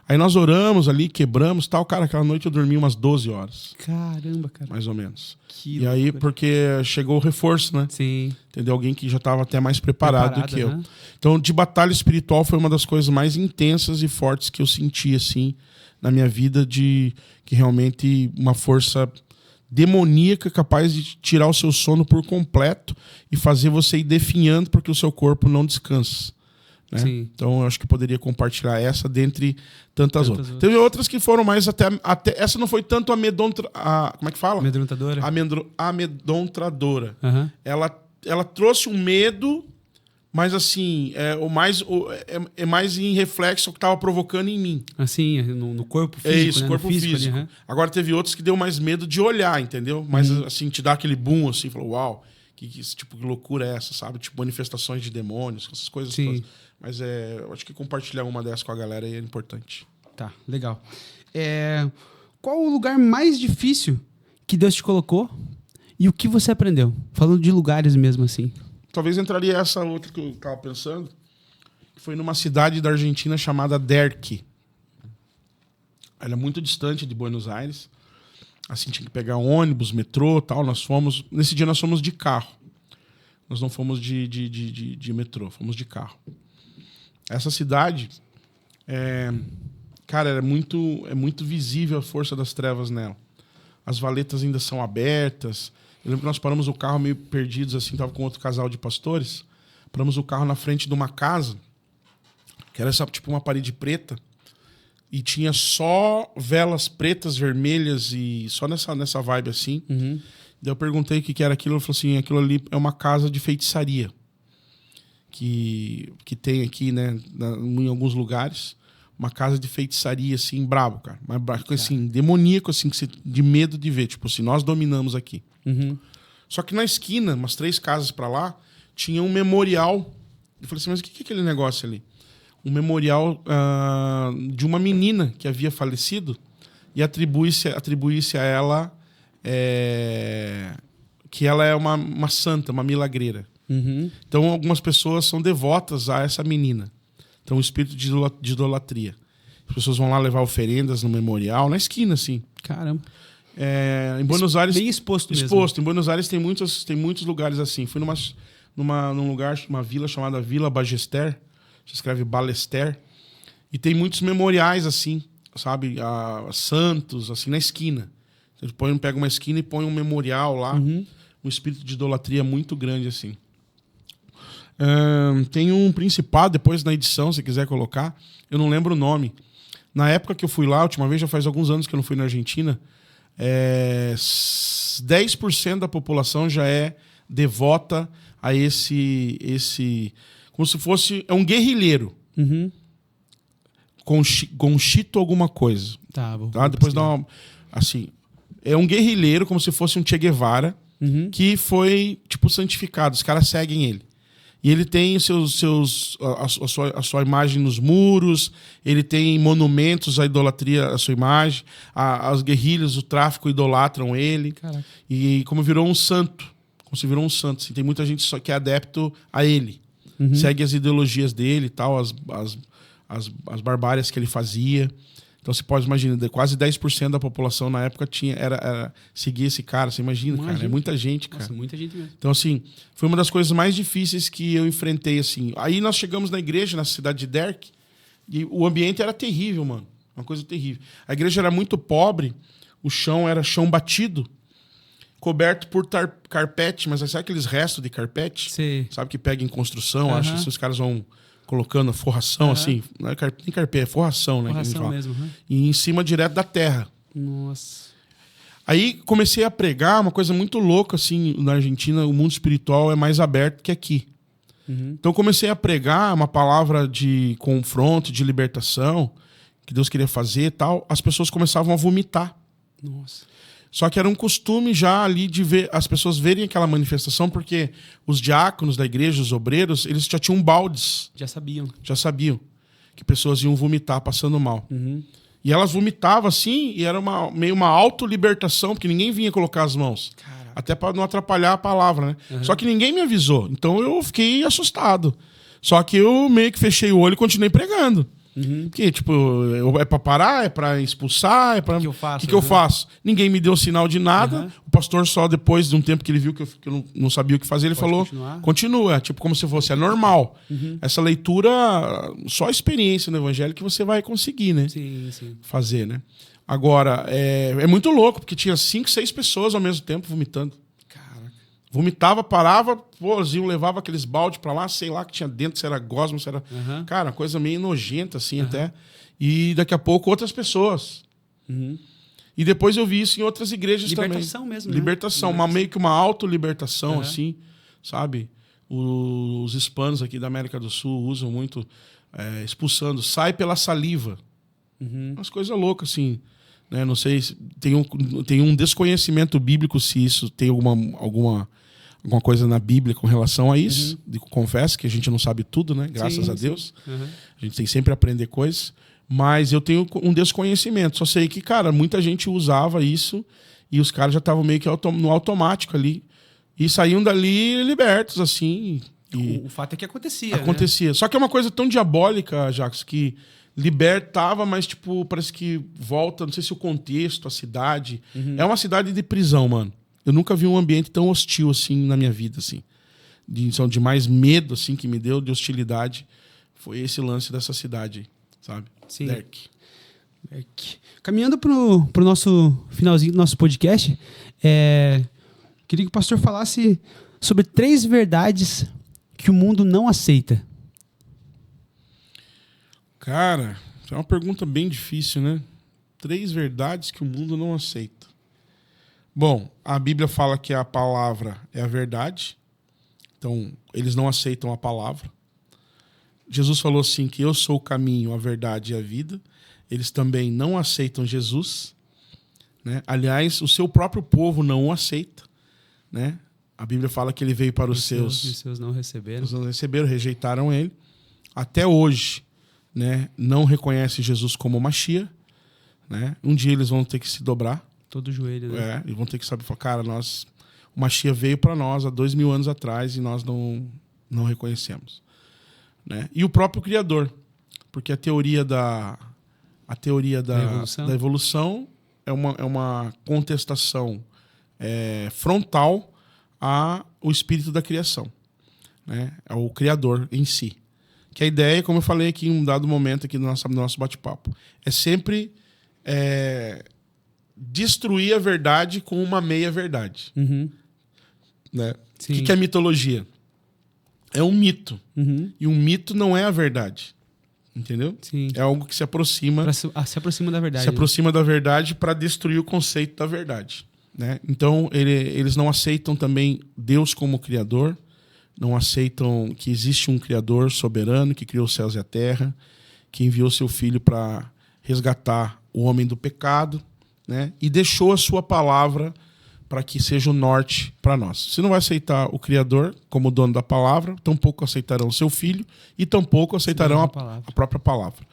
Aí nós oramos ali, quebramos, tal. Cara, aquela noite eu dormi umas 12 horas. Caramba, cara. Mais ou menos. Que e aí, porque chegou o reforço, né? Sim. Entendeu? Alguém que já estava até mais preparado do que eu. Né? Então, de batalha espiritual foi uma das coisas mais intensas e fortes que eu senti, assim, na minha vida, de que realmente uma força demoníaca capaz de tirar o seu sono por completo e fazer você ir definhando porque o seu corpo não descansa. Né? Então, eu acho que eu poderia compartilhar essa dentre tantas outras. Teve outras que foram mais até essa não foi tanto como é que fala? Amedrontadora. Amedrontadora. Ela trouxe um medo, mas assim, é mais em reflexo o que estava provocando em mim. Assim, no corpo físico. É isso, né? corpo físico. Ali, Agora teve outros que deu mais medo de olhar, entendeu? Mas assim, te dá aquele boom, assim, falou, uau, que loucura é essa, sabe? Tipo, manifestações de demônios, essas coisas todas. Mas eu acho que compartilhar uma dessas com a galera aí é importante. Tá, legal. Qual o lugar mais difícil que Deus te colocou e o que você aprendeu? Falando de lugares mesmo, assim. Talvez entraria essa outra que eu tava pensando, que foi numa cidade da Argentina chamada Derqui. Ela é muito distante de Buenos Aires. Assim, tinha que pegar ônibus, metrô e tal. Nesse dia nós fomos de carro. Nós não fomos de metrô, fomos de carro. Essa cidade, cara, é muito visível a força das trevas nela. As valetas ainda são abertas. Eu lembro que nós paramos o carro meio perdidos, assim, tava com outro casal de pastores. Paramos o carro na frente de uma casa, que era tipo uma parede preta, e tinha só velas pretas, vermelhas, e só nessa vibe assim. Daí eu perguntei o que era aquilo, ele falou assim, aquilo ali é uma casa de feitiçaria. Que tem aqui, né, em alguns lugares, uma casa de feitiçaria, assim, brabo, cara. Mas, assim, demoníaco, assim, de medo de ver. Tipo assim, nós dominamos aqui. Só que na esquina, umas 3 casas pra lá, tinha um memorial. Eu falei assim, mas o que é aquele negócio ali? Um memorial de uma menina que havia falecido e atribuísse a ela que ela é uma santa, uma milagreira. Então, algumas pessoas são devotas a essa menina. Então, o espírito de idolatria. As pessoas vão lá levar oferendas no memorial, na esquina, assim. Caramba. Em Buenos Aires... Bem exposto mesmo. Exposto. Em Buenos Aires tem muitos lugares assim. Fui num lugar, uma vila chamada Vila Ballester. Se escreve Ballester. E tem muitos memoriais, assim, sabe? A santos, assim, na esquina. Então, pega uma esquina e põe um memorial lá. Um espírito de idolatria muito grande, assim. Tem um principado, depois na edição, se quiser colocar, eu não lembro o nome. Na época que eu fui lá, a última vez, já faz alguns anos que eu não fui na Argentina, 10% da população já é devota a esse como se fosse... É um guerrilheiro. Conchito alguma coisa. Tá, bom. Tá? Depois dá uma... Assim, é um guerrilheiro, como se fosse um Che Guevara, que foi, tipo, santificado. Os caras seguem ele. E ele tem a sua imagem nos muros, ele tem monumentos à idolatria, a sua imagem, as guerrilhas, o tráfico idolatram ele. Caraca. E como virou um santo. Assim, tem muita gente só que é adepto a ele. Segue as ideologias dele e tal, as barbárias que ele fazia. Então você pode imaginar, quase 10% da população na época seguia esse cara. Você imagina, cara? É muita gente, cara. Nossa, muita gente mesmo. Então, assim, foi uma das coisas mais difíceis que eu enfrentei, assim. Aí nós chegamos na igreja, na cidade de Derqui, e o ambiente era terrível, mano. Uma coisa terrível. A igreja era muito pobre, o chão era chão batido, coberto por carpete, mas sabe aqueles restos de carpete? Sim. Sabe que pega em construção, acho que os caras vão... colocando forração, assim, não é nem carpê, é forração, né? Forração mesmo. E em cima direto da terra. Nossa. Aí comecei a pregar uma coisa muito louca, assim, na Argentina, o mundo espiritual é mais aberto que aqui. Então comecei a pregar uma palavra de confronto, de libertação, que Deus queria fazer e tal. As pessoas começavam a vomitar. Nossa. Só que era um costume já ali de ver as pessoas verem aquela manifestação, porque os diáconos da igreja, os obreiros, eles já tinham baldes. Já sabiam que pessoas iam vomitar passando mal. E elas vomitavam assim, e era meio uma autolibertação, porque ninguém vinha colocar as mãos. Caraca. Até para não atrapalhar a palavra, né? Só que ninguém me avisou. Então eu fiquei assustado. Só que eu meio que fechei o olho e continuei pregando. Porque, tipo, é pra parar, é pra expulsar, é pra... O que eu faço? O que eu faço? Ninguém me deu sinal de nada. O pastor só depois de um tempo que ele viu que eu não sabia o que fazer, ele Pode falou, continuar? continua. Tipo, como se fosse, é normal. Essa leitura, só a experiência no evangelho que você vai conseguir, né? Sim, sim. Fazer, né? Agora, é muito louco, porque tinha 5, 6 pessoas ao mesmo tempo vomitando. Caraca. Vomitava, parava, pô, Zil levava aqueles baldes pra lá, sei lá que tinha dentro, se era gosma, se era... Cara, coisa meio nojenta, assim, até. E daqui a pouco outras pessoas. E depois eu vi isso em outras igrejas Libertação também. mesmo, né? Libertação, meio que uma autolibertação, assim, sabe? Os hispanos aqui da América do Sul usam muito, expulsando, sai pela saliva. Umas coisas loucas, assim. Né? Não sei, tem um desconhecimento bíblico se isso tem alguma coisa na Bíblia com relação a isso. Confesso que a gente não sabe tudo, né? Graças a Deus. A gente tem sempre a aprender coisas. Mas eu tenho um desconhecimento. Só sei que, cara, muita gente usava isso e os caras já estavam meio que no automático ali. E saíam dali libertos, assim. O fato é que acontecia. Acontecia. Né? Só que é uma coisa tão diabólica, Jacques, que libertava, mas, tipo, parece que volta, não sei se o contexto, a cidade. É uma cidade de prisão, mano. Eu nunca vi um ambiente tão hostil, assim, na minha vida, assim. De mais medo, assim, que me deu, de hostilidade. Foi esse lance dessa cidade, sabe? Sim. Derk. Caminhando pro nosso finalzinho do nosso podcast, queria que o pastor falasse sobre 3 verdades que o mundo não aceita. Cara, é uma pergunta bem difícil, né? 3 verdades que o mundo não aceita. Bom, a Bíblia fala que a palavra é a verdade. Então, eles não aceitam a palavra. Jesus falou assim que eu sou o caminho, a verdade e a vida. Eles também não aceitam Jesus. Né? Aliás, o seu próprio povo não o aceita. Né? A Bíblia fala que ele veio para os seus. Os seus não receberam. Os não receberam, rejeitaram ele. Até hoje, né, não reconhece Jesus como Mashiach, né? Um dia eles vão ter que se dobrar. Todo o joelho, né? E vão ter que saber, falar, cara, o Mashiach veio para nós há 2000 anos atrás e nós não reconhecemos. Né? E o próprio Criador, porque a teoria da evolução é uma contestação frontal ao espírito da criação, né? Ao Criador em si. Que a ideia, como eu falei aqui em um dado momento aqui no nosso bate-papo, é sempre destruir a verdade com uma meia-verdade. Né? O que é mitologia? É um mito. E um mito não é a verdade. Entendeu? Sim. É algo que se aproxima... Se aproxima da verdade. Se aproxima da verdade para destruir o conceito da verdade. Né? Então, eles não aceitam também Deus como Criador, não aceitam que existe um Criador soberano que criou os céus e a terra, que enviou seu Filho para resgatar o homem do pecado, né? E deixou a sua palavra para que seja o norte para nós. Se não vai aceitar o Criador como dono da palavra, tampouco aceitarão o seu Filho e tampouco aceitarão a própria palavra.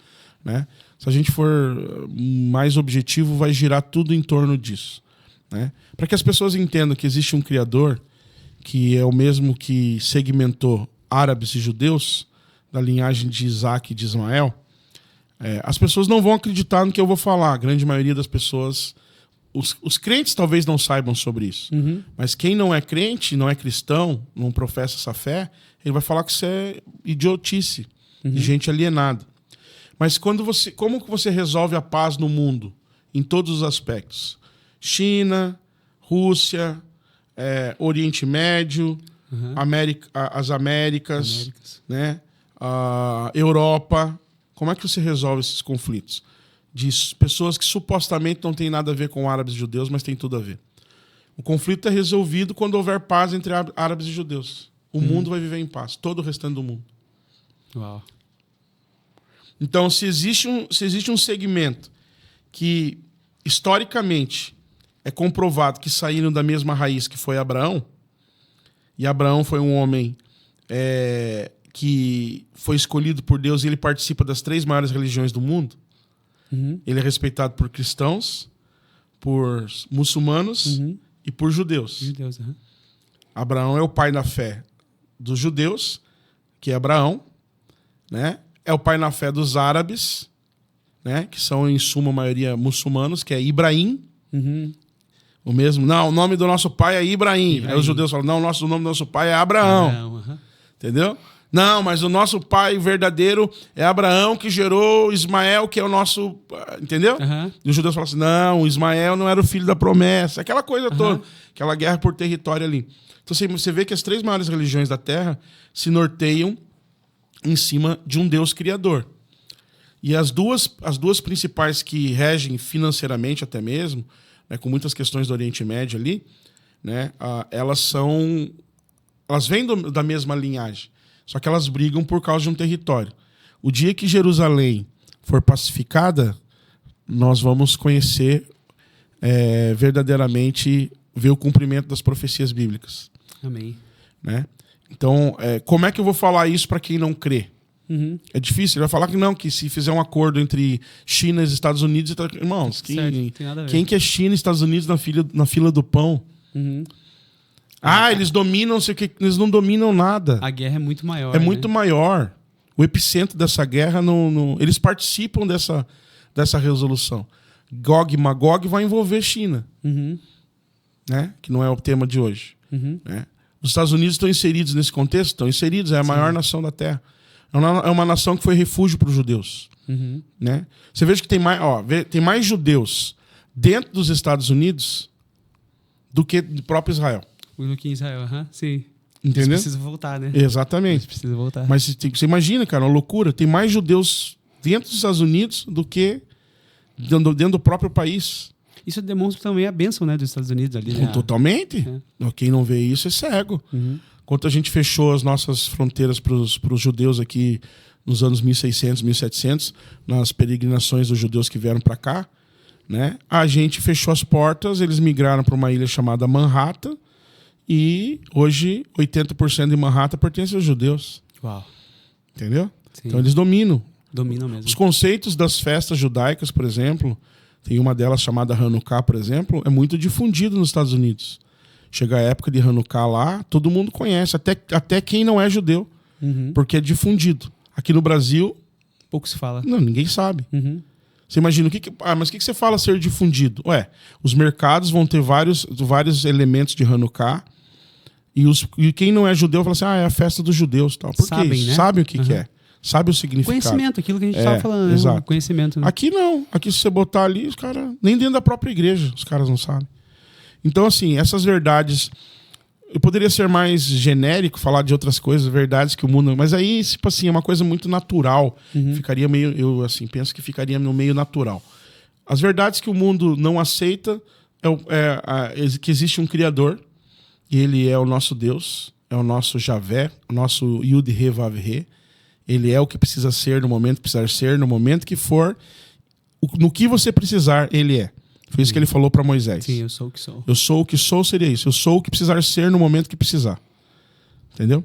Né? Se a gente for mais objetivo, vai girar tudo em torno disso. Né? Para que as pessoas entendam que existe um Criador que é o mesmo que segmentou árabes e judeus da linhagem de Isaac e de Ismael, as pessoas não vão acreditar no que eu vou falar. A grande maioria das pessoas... Os crentes talvez não saibam sobre isso. Mas quem não é crente, não é cristão, não professa essa fé, ele vai falar que isso é idiotice, de gente alienada. Mas como que você resolve a paz no mundo? Em todos os aspectos. China, Rússia... Oriente Médio, as Américas. Né? Europa. Como é que você resolve esses conflitos? De pessoas que supostamente não têm nada a ver com árabes e judeus, mas tem tudo a ver. O conflito é resolvido quando houver paz entre árabes e judeus. O mundo vai viver em paz, todo o restante do mundo. Uau. Então, se existe um segmento que, historicamente... é comprovado que saíram da mesma raiz que foi Abraão, e Abraão foi um homem que foi escolhido por Deus e ele participa das 3 maiores religiões do mundo, Ele é respeitado por cristãos, por muçulmanos e por judeus. Abraão é o pai da fé dos judeus, que é Abraão, né? É o pai na fé dos árabes, né? Que são, em suma maioria, muçulmanos, que é Ibrahim. O mesmo. Não, o nome do nosso pai é Ibrahim. Aí os judeus falam, não, o nome do nosso pai é Abraão. Entendeu? Não, mas o nosso pai verdadeiro é Abraão, que gerou Ismael, que é o nosso... Entendeu? E os judeus falam assim, não, Ismael não era o filho da promessa. Aquela coisa toda. Aquela guerra por território ali. Então você vê que as 3 maiores religiões da Terra se norteiam em cima de um Deus criador. E as duas principais que regem financeiramente até mesmo, né, com muitas questões do Oriente Médio ali, né, elas vêm da mesma linhagem, só que elas brigam por causa de um território. O dia que Jerusalém for pacificada, nós vamos conhecer verdadeiramente, ver o cumprimento das profecias bíblicas. Amém. Né? Então, como é que eu vou falar isso para quem não crê? É difícil. Ele vai falar que não, que se fizer um acordo entre China e Estados Unidos... Irmãos, quem que é China e Estados Unidos na fila do pão? Eles dominam, não sei o que. Eles não dominam nada. A guerra é muito maior. É muito maior. O epicentro dessa guerra, eles participam dessa resolução. Gog e Magog vai envolver China. Né? Que não é o tema de hoje. Né? Os Estados Unidos estão inseridos nesse contexto? Estão inseridos. É a maior nação da Terra. É uma nação que foi refúgio para os judeus. Né? Você veja que tem mais judeus dentro dos Estados Unidos do que do próprio Israel. Do que Israel, sim. Entendeu? Eles precisam voltar, né? Exatamente. Eles precisam voltar. Mas você imagina, cara, uma loucura. Tem mais judeus dentro dos Estados Unidos do que dentro do próprio país. Isso demonstra também a bênção, né, dos Estados Unidos ali. Né? Totalmente. Quem não vê isso é cego. Quando a gente fechou as nossas fronteiras para os judeus aqui nos anos 1600, 1700, nas peregrinações dos judeus que vieram para cá, né, a gente fechou as portas, eles migraram para uma ilha chamada Manhattan e hoje 80% de Manhattan pertence aos judeus. Uau. Entendeu? Sim. Então eles dominam. Dominam mesmo. Os conceitos das festas judaicas, por exemplo, tem uma delas chamada Hanukkah, por exemplo, é muito difundido nos Estados Unidos. Chega a época de Hanukkah lá, todo mundo conhece, até quem não é judeu, porque é difundido. Aqui no Brasil... Pouco se fala. Não, ninguém sabe. Você imagina, mas o que você fala ser difundido? Os mercados vão ter vários elementos de Hanukkah e quem não é judeu fala assim, é a festa dos judeus. Tal. Por quê? Né? Sabem o que é. Sabe o significado. Conhecimento, aquilo que a gente estava falando. Exato. Conhecimento. Né? Aqui não. Aqui se você botar ali, os caras... Nem dentro da própria igreja os caras não sabem. Então, assim, essas verdades... Eu poderia ser mais genérico, falar de outras coisas, verdades que o mundo... Mas aí, tipo assim, é uma coisa muito natural. Ficaria meio... Eu, assim, penso que ficaria no meio natural. As verdades que o mundo não aceita que existe um Criador, e Ele é o nosso Deus, é o nosso Javé, o nosso Yud-He-Vav-He. Ele é o que precisa ser no momento que precisar ser, no momento que for. No que você precisar, Ele é. Foi isso que ele falou para Moisés. Sim, eu sou o que sou. Eu sou o que sou seria isso. Eu sou o que precisar ser no momento que precisar. Entendeu?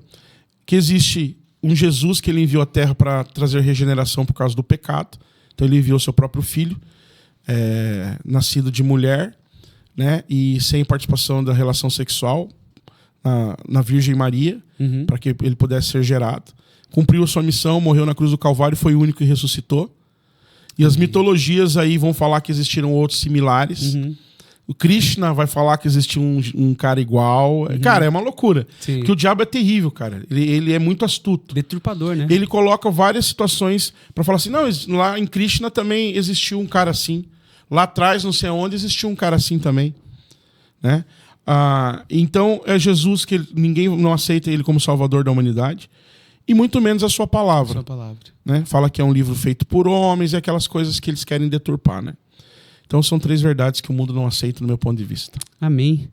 Que existe um Jesus que ele enviou à Terra para trazer regeneração por causa do pecado. Então ele enviou seu próprio filho, nascido de mulher, né, e sem participação da relação sexual na Virgem Maria, para que ele pudesse ser gerado. Cumpriu a sua missão, morreu na cruz do Calvário, foi o único que ressuscitou. E as mitologias aí vão falar que existiram outros similares. O Krishna vai falar que existiu um cara igual. Cara, é uma loucura. Sim. Porque o diabo é terrível, cara. Ele é muito astuto. Deturpador, né? Ele coloca várias situações para falar assim, não, lá em Krishna também existiu um cara assim. Lá atrás, não sei onde, existiu um cara assim também. Né? Então, é Jesus que ninguém não aceita ele como salvador da humanidade. E muito menos a sua palavra. Né? Fala que é um livro feito por homens e aquelas coisas que eles querem deturpar. Né? Então são 3 verdades que o mundo não aceita no meu ponto de vista. Amém.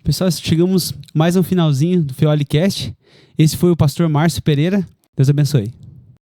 Pessoal, chegamos mais um finalzinho do FeoliCast. Esse foi o pastor Márcio Pereira. Deus abençoe.